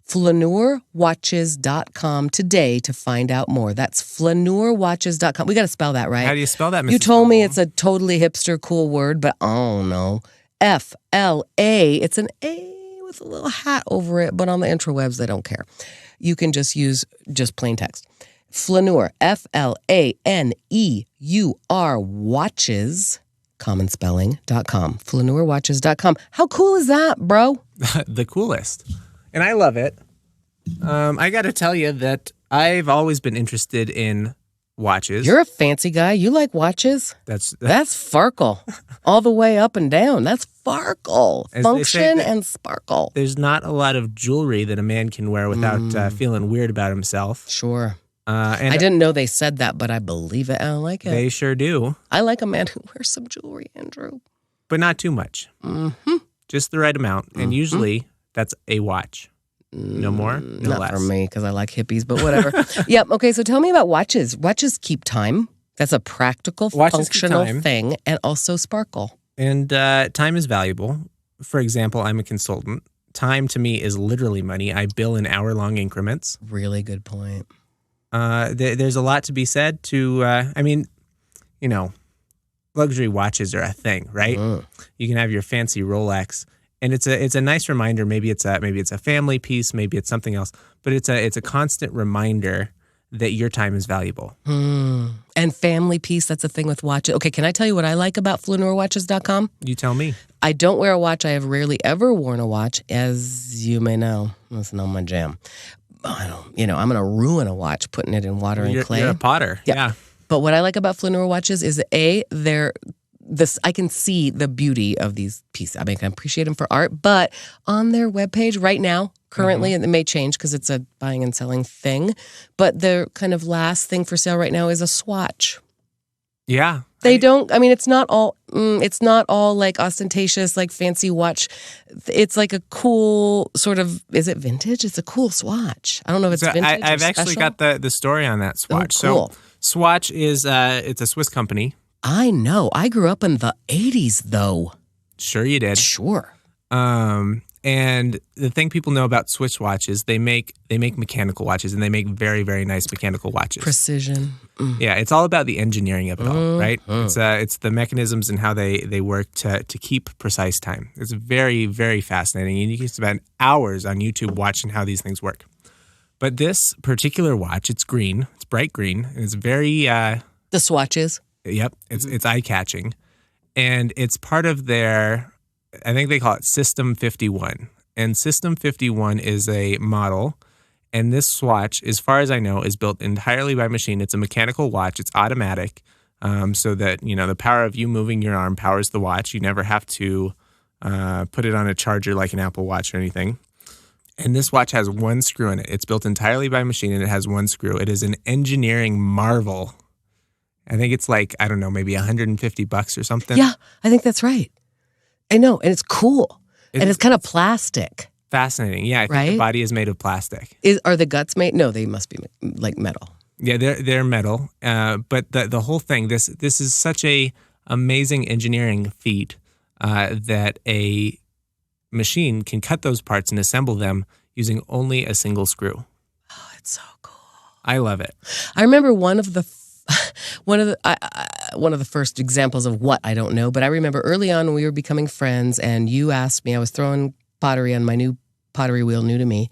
flaneurwatches.com today to find out more. That's flaneurwatches.com. We got to spell that right. How do you spell that, Mrs. You told me Filholm? it's a totally hipster cool word, but I don't know. F-L-A. It's an A with a little hat over it, but on the intrawebs, they don't care. You can just use plain text. Flaneur, F-L-A-N-E-U-R, watches, commonspelling.com. Flaneurwatches.com. How cool is that, bro? The coolest. And I love it. I got to tell you that I've always been interested in watches. You're a fancy guy. You like watches? That's farkle. All the way up and down. That's farkle. As Function and sparkle. There's not a lot of jewelry that a man can wear without feeling weird about himself. Sure. And I didn't know they said that, but I believe it and I like it. They sure do. I like a man who wears some jewelry, Andrew. But not too much. Mm-hmm. Just the right amount. And usually that's a watch. No more, no Not less. for me, because I like hippies, but whatever. Yep. Okay, so tell me about watches. Watches keep time. That's a practical, functional thing, and also sparkle. And time is valuable. For example, I'm a consultant. Time to me is literally money. I bill in hour-long increments. Really good point. There's a lot to be said to, luxury watches are a thing, right? You can have your fancy Rolex. And it's a nice reminder. Maybe it's a family piece. Maybe it's something else. But it's a constant reminder that your time is valuable. And family piece. That's a thing with watches. Okay, can I tell you what I like about neurwatches.com? You tell me. I don't wear a watch. I have rarely ever worn a watch, as you may know. That's not my jam. I'm going to ruin a watch putting it in water and clay. You're a potter. Yeah. But what I like about Flaneur watches is that I can see the beauty of these pieces. I mean, I can appreciate them for art, but on their webpage right now, currently, and it may change because it's a buying and selling thing, but the kind of last thing for sale right now is a Swatch. Yeah. It's not all like ostentatious, like fancy watch. It's like a cool sort of, is it vintage? It's a cool Swatch. I don't know if it's vintage I've or actually special. got the story on that Swatch. Oh, cool. So Swatch is, it's a Swiss company. I know. I grew up in the 80s, though. Sure you did. Sure. And the thing people know about Swiss watches, they make mechanical watches, and they make very, very nice mechanical watches. Precision. Yeah, it's all about the engineering of it all, right? It's the mechanisms and how they work to keep precise time. It's very, very fascinating, and you can spend hours on YouTube watching how these things work. But this particular watch, it's green, it's bright green, and it's very The Swatches. Yep, it's eye-catching, and it's part of their, I think they call it System 51. And System 51 is a model, and this Swatch, as far as I know, is built entirely by machine. It's a mechanical watch. It's automatic, so that, the power of you moving your arm powers the watch. You never have to put it on a charger like an Apple Watch or anything. And this watch has one screw in it. It's built entirely by machine, and it has one screw. It is an engineering marvel. I think it's like, I don't know, maybe $150 or something. Yeah, I think that's right. I know, and it's cool. And it's kind of plastic. Fascinating. Yeah, I think the body is made of plastic. Are the guts made? No, they must be like metal. Yeah, they're metal. But the whole thing, this is such a amazing engineering feat that a machine can cut those parts and assemble them using only a single screw. Oh, it's so cool. I love it. I remember one of the first examples of what I don't know, but I remember early on when we were becoming friends, and you asked me, I was throwing pottery on my new pottery wheel, new to me,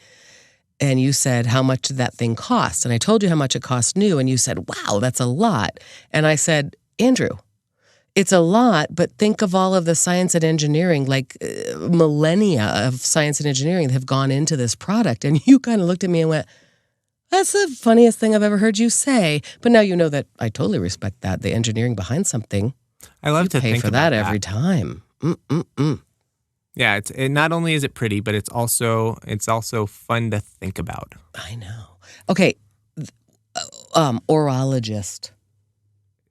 and you said, how much did that thing cost? And I told you how much it cost new, and you said, wow, that's a lot. And I said, Andrew, it's a lot, but think of all of the science and engineering, like millennia of science and engineering that have gone into this product. And you kind of looked at me and went, that's the funniest thing I've ever heard you say. But now you know that I totally respect that, the engineering behind something. I love to think for about that every time. Yeah, it not only is it pretty, but it's also fun to think about. I know. Okay, orologist.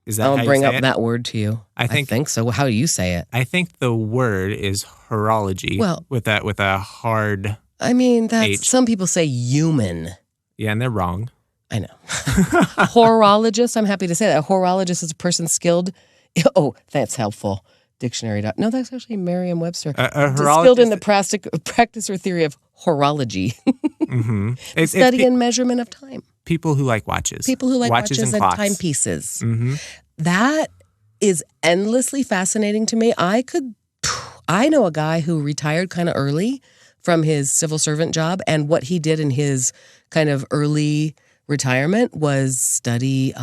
Is that how you say it? I'll bring up that word to you. I think so. How do you say it? I think the word is horology. Well, with a hard. I mean, H. Some people say human. Yeah, and they're wrong. I know. Horologist, I'm happy to say that. A horologist is a person skilled. Oh, that's helpful. Dictionary. No, that's actually Merriam-Webster. A horologist. Skilled in the practice or theory of horology. Mm-hmm. Study and measurement of time. People who like watches. People who like watches and timepieces. Mm-hmm. That is endlessly fascinating to me. I know a guy who retired kind of early from his civil servant job, and what he did in his kind of early retirement was study,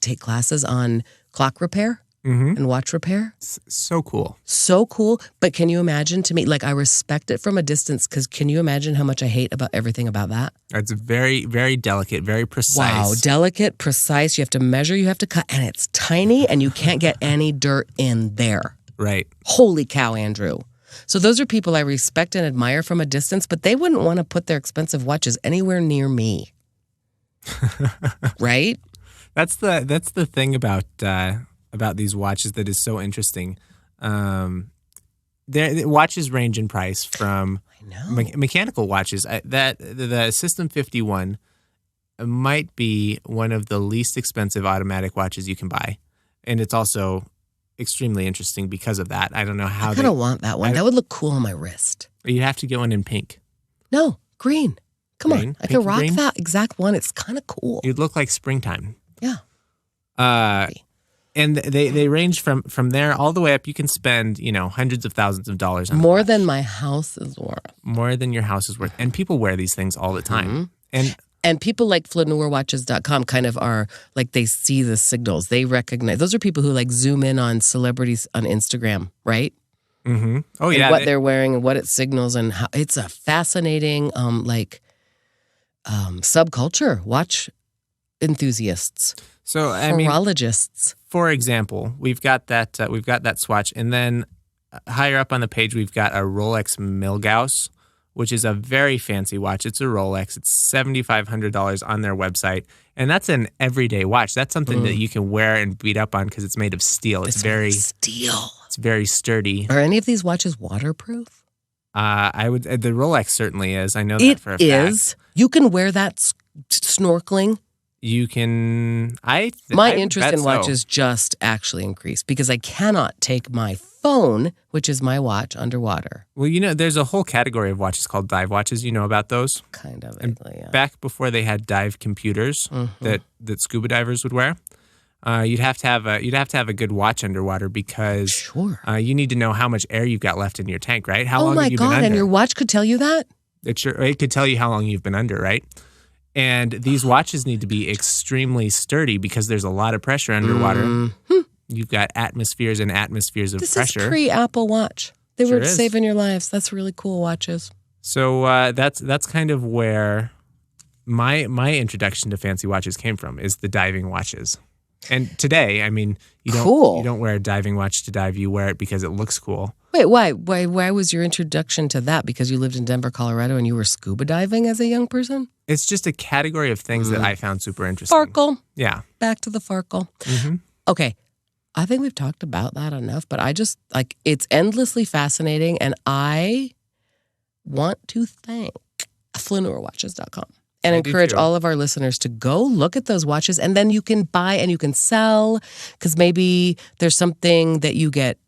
take classes on clock repair. and watch repair. So cool. So cool. But can you imagine to me, like I respect it from a distance because can you imagine how much I hate about everything about that? It's very, very delicate, very precise. Wow, delicate, precise. You have to measure, you have to cut, and it's tiny and you can't get any dirt in there. Right. Holy cow, Andrew. So those are people I respect and admire from a distance, but they wouldn't want to put their expensive watches anywhere near me. Right? That's the thing about these watches that is so interesting. Watches range in price from mechanical watches. The System 51 might be one of the least expensive automatic watches you can buy, and it's also extremely interesting because of that. I don't know how. I kind of want that one. That would look cool on my wrist. You'd have to get one in pink. No, green. Come green? on, I can rock that exact one. It's kind of cool. You'd look like springtime. Yeah. And they range from there all the way up. You can spend, hundreds of thousands of dollars on more than my house is worth. More than your house is worth. And people wear these things all the time. And people like FlaneurWatches.com kind of are like they see the signals. They recognize. Those are people who like zoom in on celebrities on Instagram, right? Mm-hmm. Oh, and yeah. What they're wearing and what it signals and how it's a fascinating subculture. Watch enthusiasts. So horologists. For example, we've got that Swatch, and then higher up on the page we've got a Rolex Milgauss, which is a very fancy watch. It's a Rolex. It's $7,500 on their website, and that's an everyday watch. That's something that you can wear and beat up on because it's made of steel. It's very steel. It's very sturdy. Are any of these watches waterproof? The Rolex certainly is. I know that for a fact. It is. You can wear that snorkeling. You can. My interest in watches just actually increased because I cannot take my phone, which is my watch, underwater. Well, there's a whole category of watches called dive watches. You know about those? Kind of. Yeah. Back before they had dive computers that scuba divers would wear, you'd have to have a good watch underwater because you need to know how much air you've got left in your tank, right? How long have you been under? And your watch could tell you that? It could tell you how long you've been under, right? And these watches need to be extremely sturdy because there's a lot of pressure underwater. You've got atmospheres and atmospheres of pressure. This is pre-Apple Watch. They were saving your lives. That's really cool watches. So that's kind of where my introduction to fancy watches came from, is the diving watches. And today, you don't wear a diving watch to dive. You wear it because it looks cool. Wait, why? Why was your introduction to that? Because you lived in Denver, Colorado, and you were scuba diving as a young person? It's just a category of things that I found super interesting. Farkle. Yeah. Back to the farkle. Mm-hmm. Okay. I think we've talked about that enough, but I just, it's endlessly fascinating, and I want to thank FlaneurWatches.com. And encourage all of our listeners to go look at those watches, and then you can buy and you can sell because maybe there's something that you get,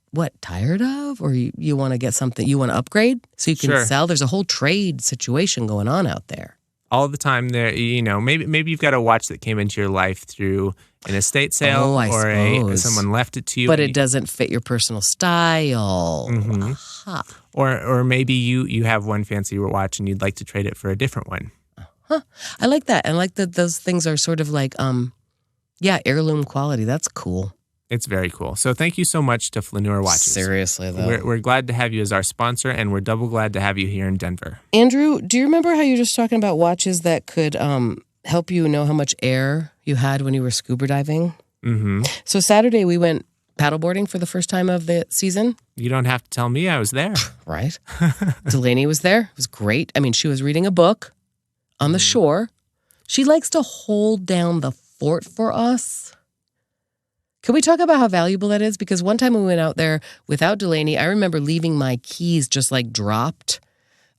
tired of? Or you want to get something, you want to upgrade so you can sell. There's a whole trade situation going on out there. All the time there, maybe you've got a watch that came into your life through an estate sale or someone left it to you. But it doesn't fit your personal style. Mm-hmm. Or maybe you have one fancy watch and you'd like to trade it for a different one. I like that. I like that those things are sort of like, heirloom quality. That's cool. It's very cool. So thank you so much to Flaneur Watches. Seriously, though. We're glad to have you as our sponsor, and we're double glad to have you here in Denver. Andrew, do you remember how you were just talking about watches that could help you know how much air you had when you were scuba diving? Mm-hmm. So Saturday we went paddleboarding for the first time of the season. You don't have to tell me. I was there. Right. Delaney was there. It was great. She was reading a book on the shore. She likes to hold down the fort for us. Can we talk about how valuable that is? Because one time we went out there without Delaney, I remember leaving my keys just dropped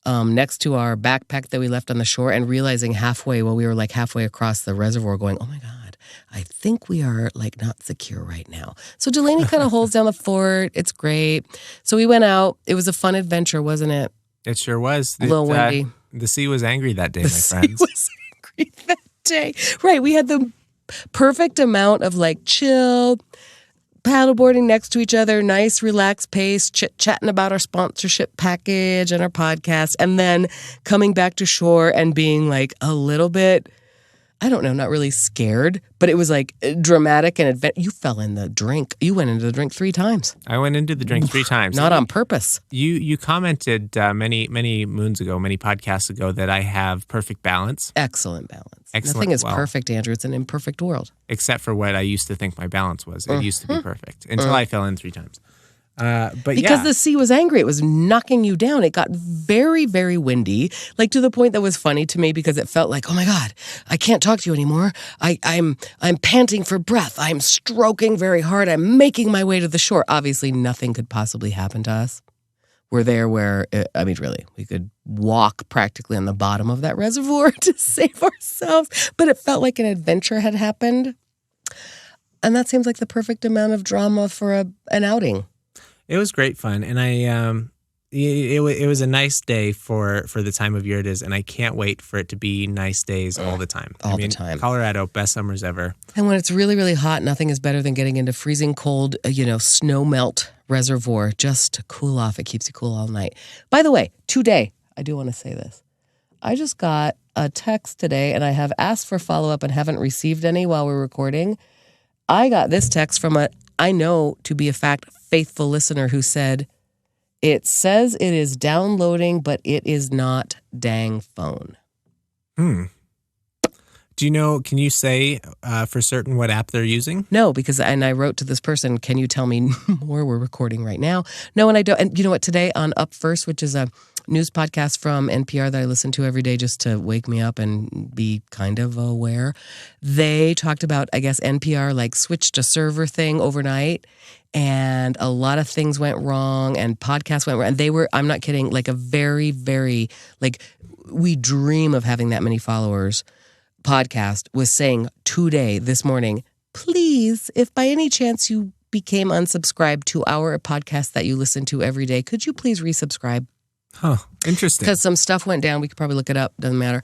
next to our backpack that we left on the shore and realizing halfway across the reservoir going, oh my God, I think we are not secure right now. So Delaney kind of holds down the fort. It's great. So we went out. It was a fun adventure, wasn't it? It sure was. A little windy. The sea was angry that day, my friends. The sea was angry that day. Right. We had the perfect amount of chill, paddleboarding next to each other, nice relaxed pace, chit-chatting about our sponsorship package and our podcast, and then coming back to shore and being a little bit, I don't know, not really scared, but it was like dramatic and you fell in the drink. You went into the drink 3 times. I went into the drink 3 times. Not on purpose. You commented many moons ago, many podcasts ago, that I have perfect balance. Excellent balance. Excellent. Nothing is perfect, Andrew. It's an imperfect world. Except for what I used to think my balance was. It used to be perfect until I fell in 3 times. Because the sea was angry. It was knocking you down. It got very, very windy, like to the point that was funny to me because it felt like, oh my God, I can't talk to you anymore. I'm panting for breath. I'm stroking very hard. I'm making my way to the shore. Obviously, nothing could possibly happen to us. We're there where, really, we could walk practically on the bottom of that reservoir to save ourselves. But it felt like an adventure had happened. And that seems like the perfect amount of drama for an outing. It was great fun, and it was a nice day for the time of year it is, and I can't wait for it to be nice days all the time. The time. Colorado, best summers ever. And when it's really, really hot, nothing is better than getting into freezing cold, snow melt reservoir just to cool off. It keeps you cool all night. By the way, today, I do want to say this. I just got a text today, and I have asked for follow-up and haven't received any while we're recording. I got this text from I know to be a fact, faithful listener who said, it says it is downloading, but it is not dang phone. Do you know, can you say for certain what app they're using? No, and I wrote to this person, can you tell me more? We're recording right now. No, and I don't. And you know what, today on Up First, which is a news podcast from NPR that I listen to every day just to wake me up and be kind of aware, they talked about, I guess, NPR like switched a server thing overnight and a lot of things went wrong and podcasts went wrong. And they were, I'm not kidding, like a very, very, like we dream of having that many followers. Podcast was saying today, this morning, please, if by any chance you became unsubscribed to our podcast that you listen to every day, could you please resubscribe? Huh. Interesting. Because some stuff went down. We could probably look it up. Doesn't matter.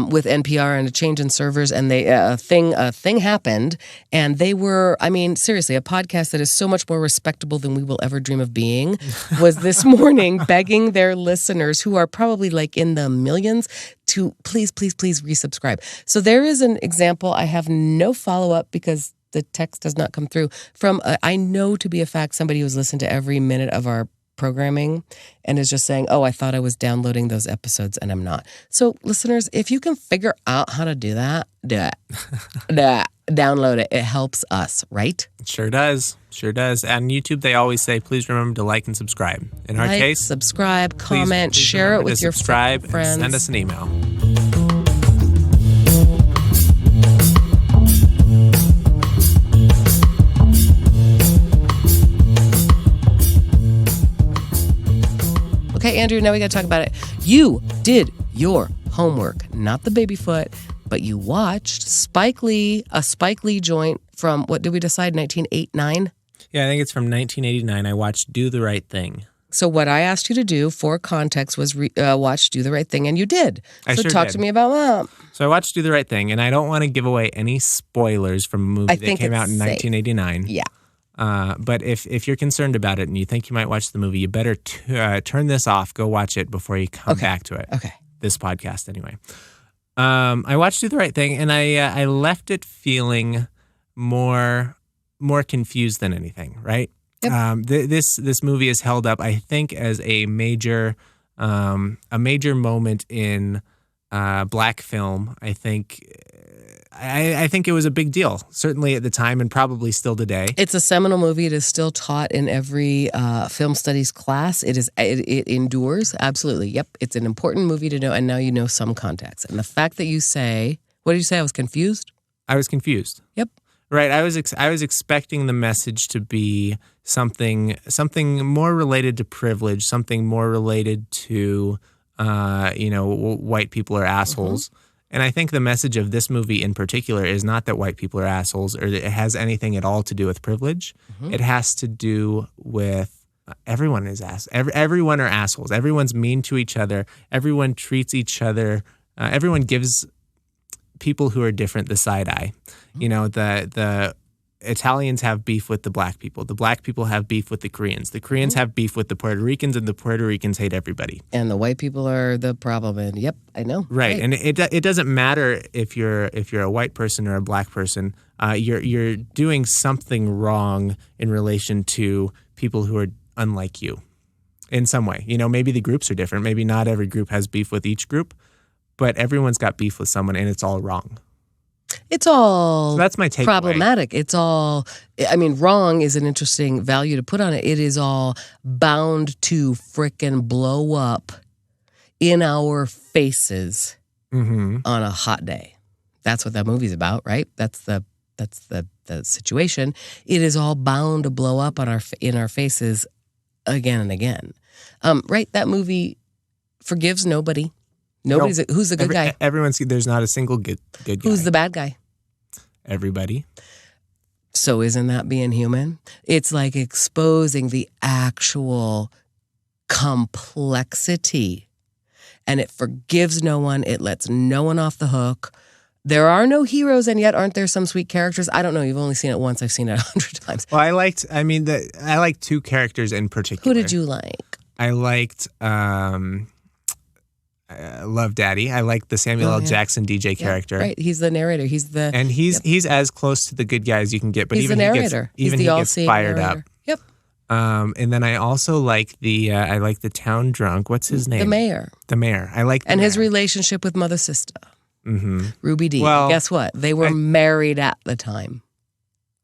With NPR and a change in servers, and a thing happened, and they were. I mean, seriously, a podcast that is so much more respectable than we will ever dream of being was this morning begging their listeners, who are probably like in the millions, to please resubscribe. So there is an example. I have no follow up because the text does not come through from. I know to be a fact somebody who's listened to every minute of our programming and is just saying, oh, I thought I was downloading those episodes and I'm not. So listeners, if you can figure out how to do that, do it. Download it. It helps us, right? It sure does. Sure does. And YouTube, they always say, please remember to like and subscribe. In our case, subscribe, comment, share it with your friends. And send us an email. Okay, Andrew, now we got to talk about it. You did your homework, not the baby foot, but you watched a Spike Lee joint from, what did we decide, 1989? Yeah, I think it's from 1989. I watched Do the Right Thing. So what I asked you to do for context was watch Do the Right Thing, and you did. So talk to me about that. So I watched Do the Right Thing, and I don't want to give away any spoilers from a movie that came out in 1989. Yeah. But if you're concerned about it and you think you might watch the movie, you better turn this off, go watch it before you come back to it. Okay. This podcast, anyway. I watched Do the Right Thing, and I left it feeling more confused than anything, right? Yep. This movie is held up, I think, as a major moment in black film. I think it was a big deal, certainly at the time and probably still today. It's a seminal movie. It is still taught in every film studies class. It endures, absolutely. Yep, it's an important movie to know, and now you know some context. And the fact that you say, what did you say? I was confused? I was confused. Yep. Right. I was expecting the message to be something more related to privilege, something more related to, white people are assholes. Mm-hmm. And I think the message of this movie in particular is not that white people are assholes or that it has anything at all to do with privilege. Mm-hmm. It has to do with everyone is everyone are assholes. Everyone's mean to each other. Everyone treats each other. Everyone gives people who are different the side eye. Mm-hmm. Italians have beef with the black people. The black people have beef with the Koreans. The Koreans have beef with the Puerto Ricans, and the Puerto Ricans hate everybody. And the white people are the problem. And yep, I know. Right. And it doesn't matter if you're a white person or a black person. You're doing something wrong in relation to people who are unlike you in some way. Maybe the groups are different. Maybe not every group has beef with each group, but everyone's got beef with someone, and it's all wrong. It's all so that's my takeaway. Problematic. It's all, wrong is an interesting value to put on it. It is all bound to frickin' blow up in our faces on a hot day. That's what that movie's about, right? That's the situation. It is all bound to blow up in our faces again and again. Right? That movie forgives nobody. Who's the good guy? There's not a single good guy. Who's the bad guy? Everybody. So isn't that being human? It's like exposing the actual complexity. And it forgives no one. It lets no one off the hook. There are no heroes, and yet aren't there some sweet characters? I don't know. You've only seen it once. I've seen it 100 times. Well, I liked two characters in particular. Who did you like? I liked Love Daddy. I like the Samuel L. Jackson DJ character. Right. He's the narrator. He's as close to the good guy as you can get. But he's even the narrator. He gets fired narrator. up. Yep. And then I also like the town drunk. What's his name? The mayor. The mayor. I like the mayor. His relationship with Mother Sister. Mm-hmm. Ruby Dee. Well, guess what? They were married at the time.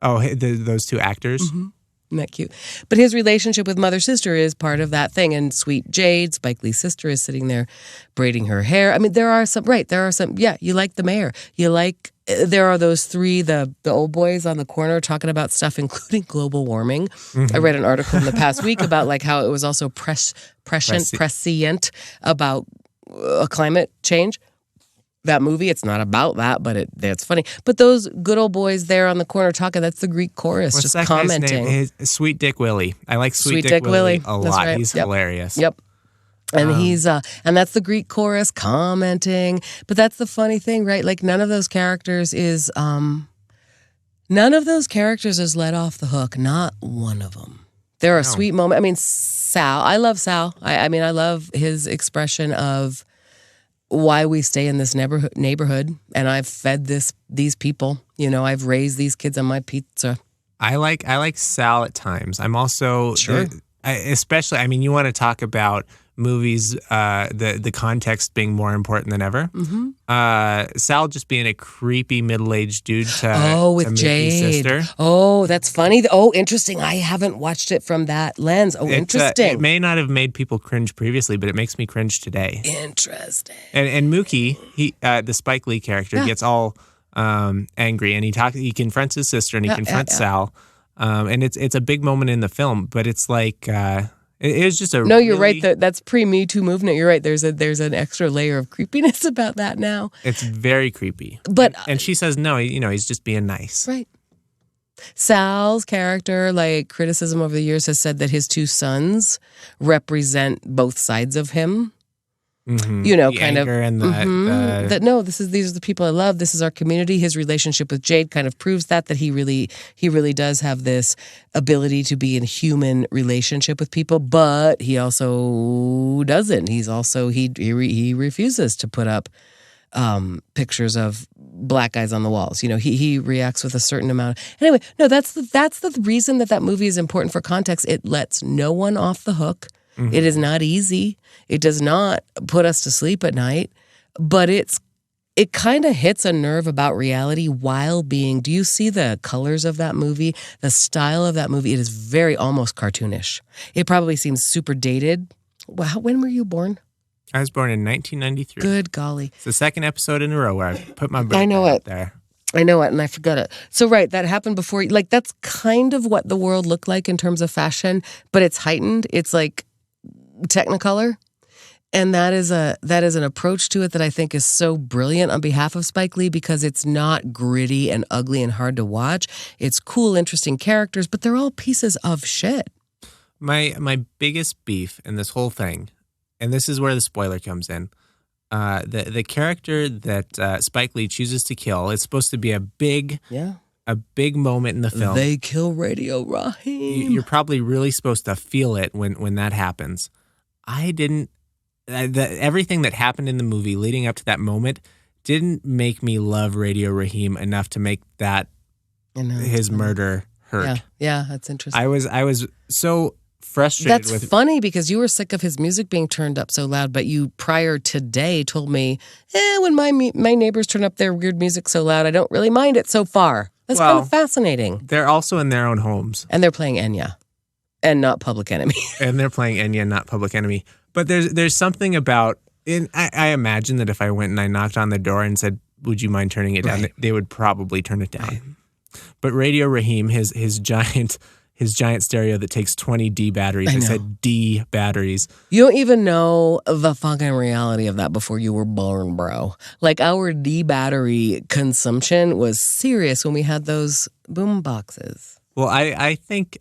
Oh, those two actors? Mm-hmm. Isn't that cute? But his relationship with Mother Sister is part of that thing. And sweet Jade, Spike Lee's sister, is sitting there braiding her hair. there are some, you like the mayor. There are those three, the old boys on the corner talking about stuff, including global warming. Mm-hmm. I read an article in the past week about how it was also prescient about climate change. That movie, it's not about that, but it's funny. But those good old boys there on the corner talking, that's the Greek chorus. What's just that commenting. Guy's name? Sweet Dick Willie. I like Sweet Dick Willie a lot. Right. He's hilarious. Yep. And he's and that's the Greek chorus commenting. But that's the funny thing, right? None of those characters is let off the hook. Not one of them. There are sweet moments. Sal. I love Sal. I love his expression of why we stay in this neighborhood, and I've fed these people. I've raised these kids on my pizza. I like Sal at times. I'm also especially. You want to talk about movies, the context being more important than ever. Mm-hmm. Sal just being a creepy middle-aged dude with Jade. Sister. Oh, that's funny. Oh, interesting. I haven't watched it from that lens. Oh, interesting. It may not have made people cringe previously, but it makes me cringe today. Interesting. And Mookie, the Spike Lee character, gets all angry, and he confronts his sister, and he confronts Sal. And it's a big moment in the film, but it's like. It was just No, you're right. That's pre-Me Too movement. You're right. There's an extra layer of creepiness about that now. It's very creepy. But and she says no. He's just being nice. Right. Sal's character, criticism over the years, has said that his two sons represent both sides of him. Mm-hmm. The kind anger of and these are the people I love. This is our community. His relationship with Jade kind of proves that he really does have this ability to be in human relationship with people, but he also doesn't. He's also he refuses to put up pictures of black guys on the walls. He reacts with a certain amount. Anyway, no, that's the reason that movie is important for context. It lets no one off the hook. Mm-hmm. It is not easy. It does not put us to sleep at night, but it kind of hits a nerve about reality while being. Do you see the colors of that movie? The style of that movie? It is very almost cartoonish. It probably seems super dated. Wow, when were you born? I was born in 1993. Good golly. It's the second episode in a row where I put my birthday out there. I know it, and I forgot it. So, right, that happened before. That's kind of what the world looked like in terms of fashion, but it's heightened. It's Technicolor, and that is an approach to it that I think is so brilliant on behalf of Spike Lee, because it's not gritty and ugly and hard to watch. It's cool, interesting characters, but they're all pieces of shit. My biggest beef in this whole thing, and this is where the spoiler comes in, the character that Spike Lee chooses to kill, it's supposed to be a big a big moment in the film. They kill Radio Raheem. You're probably really supposed to feel it when that happens. I didn't. Everything that happened in the movie leading up to that moment didn't make me love Radio Raheem enough to make that his murder hurt. Yeah, that's interesting. I was so frustrated. That's funny because you were sick of his music being turned up so loud, but you prior today told me, when my neighbors turn up their weird music so loud, I don't really mind it so far. That's kind of fascinating. They're also in their own homes. And they're playing Enya and not Public Enemy. And they're playing Enya and not Public Enemy. But there's something about, I imagine that if I went and I knocked on the door and said, would you mind turning it down, they would probably turn it down. Right. But Radio Raheem, his giant stereo that takes 20 D batteries. I said D batteries. You don't even know the fucking reality of that before you were born, bro. Like, our D battery consumption was serious when we had those boom boxes. Well, I think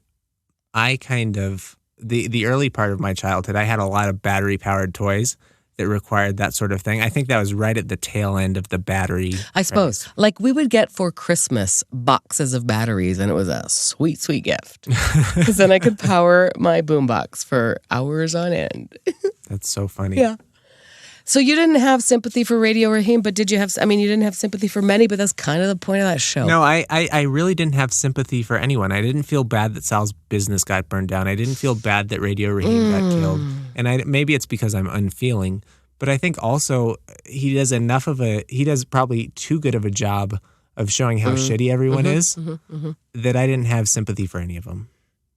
I kind of, the early part of my childhood, I had a lot of battery-powered toys that required that sort of thing. I think that was right at the tail end of the battery. I suppose. Right? Like, we would get for Christmas boxes of batteries, and it was a sweet, sweet gift. Because then I could power my boombox for hours on end. That's so funny. Yeah. So you didn't have sympathy for Radio Raheem, but did you have, you didn't have sympathy for many, but that's kind of the point of that show. No, I really didn't have sympathy for anyone. I didn't feel bad that Sal's business got burned down. I didn't feel bad that Radio Raheem got killed. And maybe it's because I'm unfeeling, but I think also he does probably too good of a job of showing how shitty everyone is that I didn't have sympathy for any of them.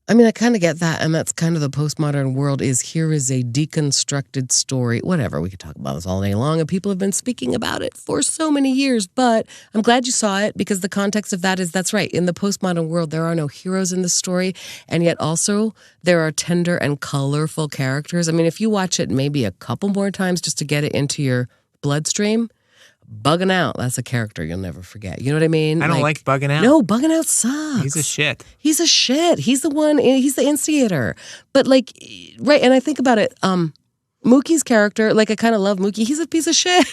I kind of get that, and that's kind of the postmodern world here is a deconstructed story. Whatever, we could talk about this all day long, and people have been speaking about it for so many years, but I'm glad you saw it because the context of that is, that's right, in the postmodern world, there are no heroes in the story, and yet also there are tender and colorful characters. If you watch it maybe a couple more times just to get it into your bloodstream, Bugging Out, that's a character you'll never forget. You know what I mean? I don't like Bugging Out. No, Bugging Out sucks. He's a shit. He's the instigator. But right, and I think about it, Mookie's character, I kind of love Mookie. He's a piece of shit.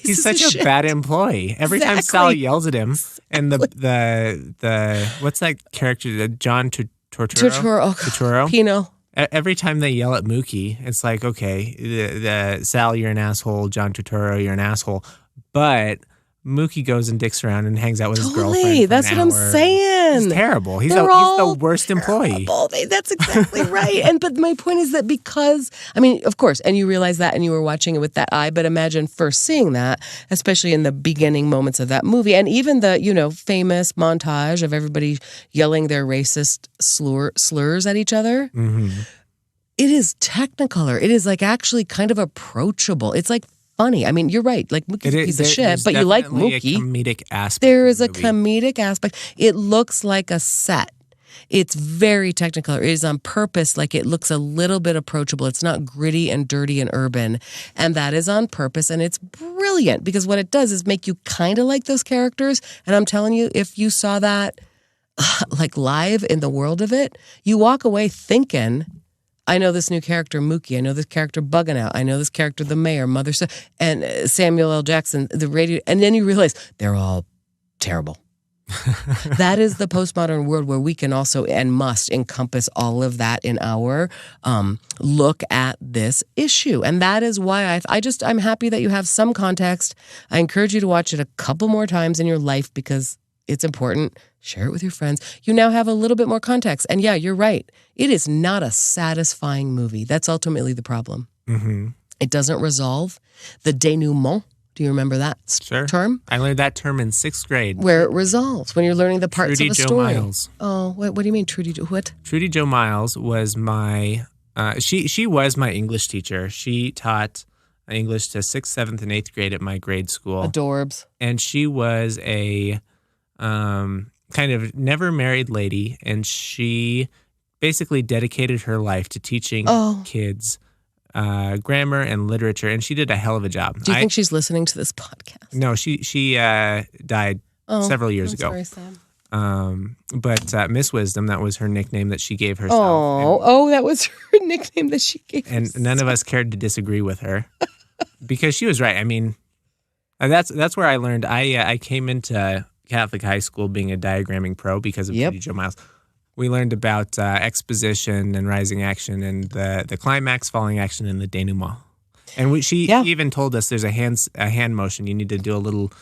He's such a bad employee. Every time Sal yells at him, and the what's that character, John Turturro? Pino. Every time they yell at Mookie, it's like, okay, the Sal, you're an asshole. John Turturro, you're an asshole. But Mookie goes and dicks around and hangs out with his girlfriend. That's what I'm saying. He's terrible. He's the worst employee. That's exactly right. But my point is that because, of course, and you realize that and you were watching it with that eye, but imagine first seeing that, especially in the beginning moments of that movie, and even the, famous montage of everybody yelling their racist slurs at each other. Mm-hmm. It is technicolor. It is actually kind of approachable. It's funny. You're right. Mookie's a piece of shit, but you like Mookie. A comedic aspect. There is a comedic aspect. It looks like a set. It's very technicolor. It is on purpose. It looks a little bit approachable. It's not gritty and dirty and urban. And that is on purpose. And it's brilliant because what it does is make you kind of like those characters. And I'm telling you, if you saw that live in the world of it, you walk away thinking, I know this new character, Mookie. I know this character, Bugging Out. I know this character, the mayor, Mother, and Samuel L. Jackson, the radio. And then you realize they're all terrible. That is the postmodern world where we can also and must encompass all of that in our look at this issue. And that is why I'm happy that you have some context. I encourage you to watch it a couple more times in your life because it's important. Share it with your friends. You now have a little bit more context. And yeah, you're right. It is not a satisfying movie. That's ultimately the problem. Mm-hmm. It doesn't resolve the denouement. Do you remember that term? I learned that term in 6th grade. Where it resolves, when you're learning the parts Trudy of a Jo story. Miles. Oh, what do you mean, Trudy Jo? What? Trudy Jo Miles was my, she was my English teacher. She taught English to 6th, 7th, and 8th grade at my grade school. Adorbs. And she was a kind of never married lady, and she basically dedicated her life to teaching kids grammar and literature, and she did a hell of a job. Do you think she's listening to this podcast? No, she died several years ago. Very sad. But Miss Wisdom, that was her nickname that she gave herself. That was her nickname that she gave herself. And none of us cared to disagree with her because she was right. That's where I learned. I came into Catholic high school being a diagramming pro because of Yep. Judy Joe Miles. We learned about exposition and rising action and the climax, falling action, and the denouement. And she even told us there's a hand motion. You need to do a little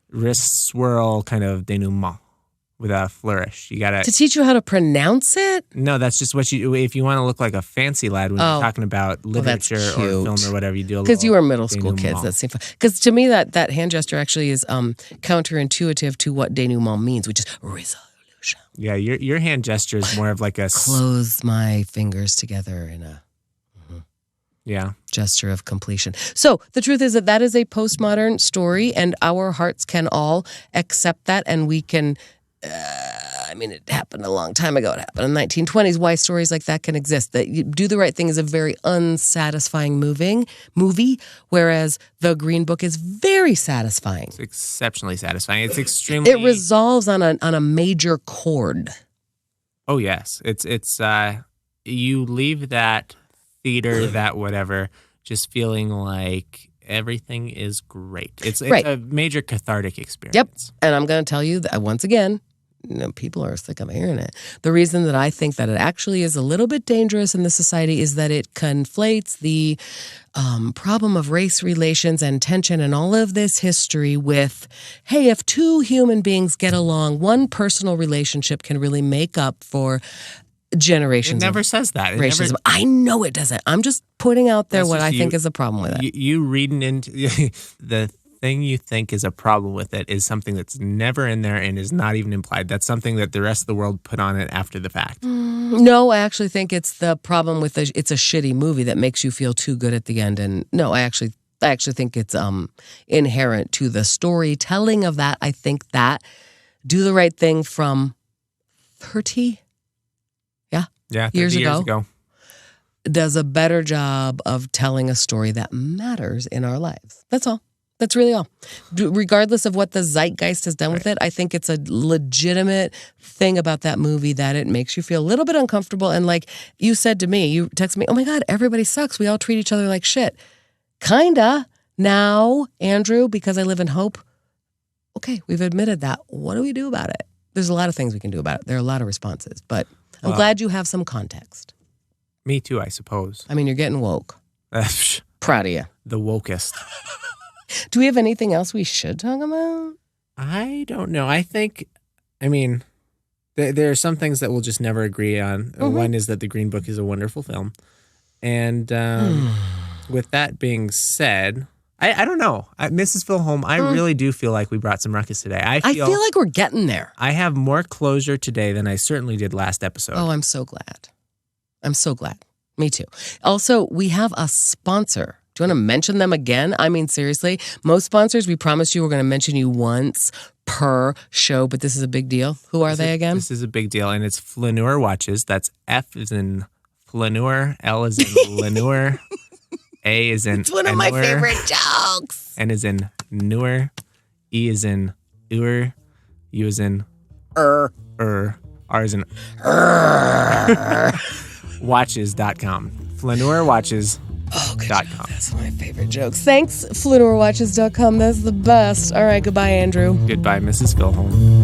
wrist swirl kind of denouement with a flourish. You gotta To teach you how to pronounce it? No, that's just what you. If you want to look like a fancy lad when you're talking about literature or film or whatever, you do. Because you were middle school kids. That seems fun. Because to me, that hand gesture actually is counterintuitive to what denouement means, which is resolution. Yeah, your hand gesture is more of like a close my fingers together in a gesture of completion. So the truth is that is a postmodern story, and our hearts can all accept that, and we can. It happened a long time ago. It happened in the 1920s. Why stories like that can exist. That You Do the Right Thing is a very unsatisfying movie, whereas The Green Book is very satisfying. It's exceptionally satisfying. It's extremely. It resolves on a major chord. Oh yes, it's you leave that theater, that whatever, just feeling like everything is great. It's a major cathartic experience. Yep, and I'm going to tell you that once again. People are sick of hearing it. The reason that I think that it actually is a little bit dangerous in this society is that it conflates the problem of race relations and tension and all of this history with, hey, if two human beings get along, one personal relationship can really make up for generations. It never says that. I know it doesn't. I'm just putting out there what I think is a problem with it. You reading into the thing you think is a problem with it is something that's never in there and is not even implied. That's something that the rest of the world put on it after the fact. No, I actually think it's the problem with it's a shitty movie that makes you feel too good at the end. And no, I actually think it's inherent to the storytelling of that. I think that Do the Right Thing from 30 years ago does a better job of telling a story that matters in our lives. That's all. That's really all. Regardless of what the zeitgeist has done with it, I think it's a legitimate thing about that movie that it makes you feel a little bit uncomfortable. And like you said to me, you texted me, oh my God, everybody sucks. We all treat each other like shit. Kinda. Now, Andrew, because I live in hope, okay, we've admitted that. What do we do about it? There's a lot of things we can do about it. There are a lot of responses, but I'm glad you have some context. Me too, I suppose. You're getting woke. Proud of you. The wokest. Do we have anything else we should talk about? I don't know. I think, there are some things that we'll just never agree on. Mm-hmm. One is that The Green Book is a wonderful film. And with that being said, I don't know. Mrs. Filholm, I really do feel like we brought some ruckus today. I feel like we're getting there. I have more closure today than I certainly did last episode. Oh, I'm so glad. Me too. Also, we have a sponsor. Do you want to mention them again? Seriously, most sponsors, we promised you we're going to mention you once per show, but this is a big deal. Who are they again? This is a big deal, and it's Neur watches. That's F as in Neur, L as in Lenore, A as in It's one of my favorite jokes. N as in Neur, E as in Ur, U as in R as in watches.com. FlaneurWatches.com. Oh, good job. That's one of my favorite jokes. Thanks, FlaneurWatches.com. That's the best. All right, goodbye, Andrew. Goodbye, Mrs. Filholm.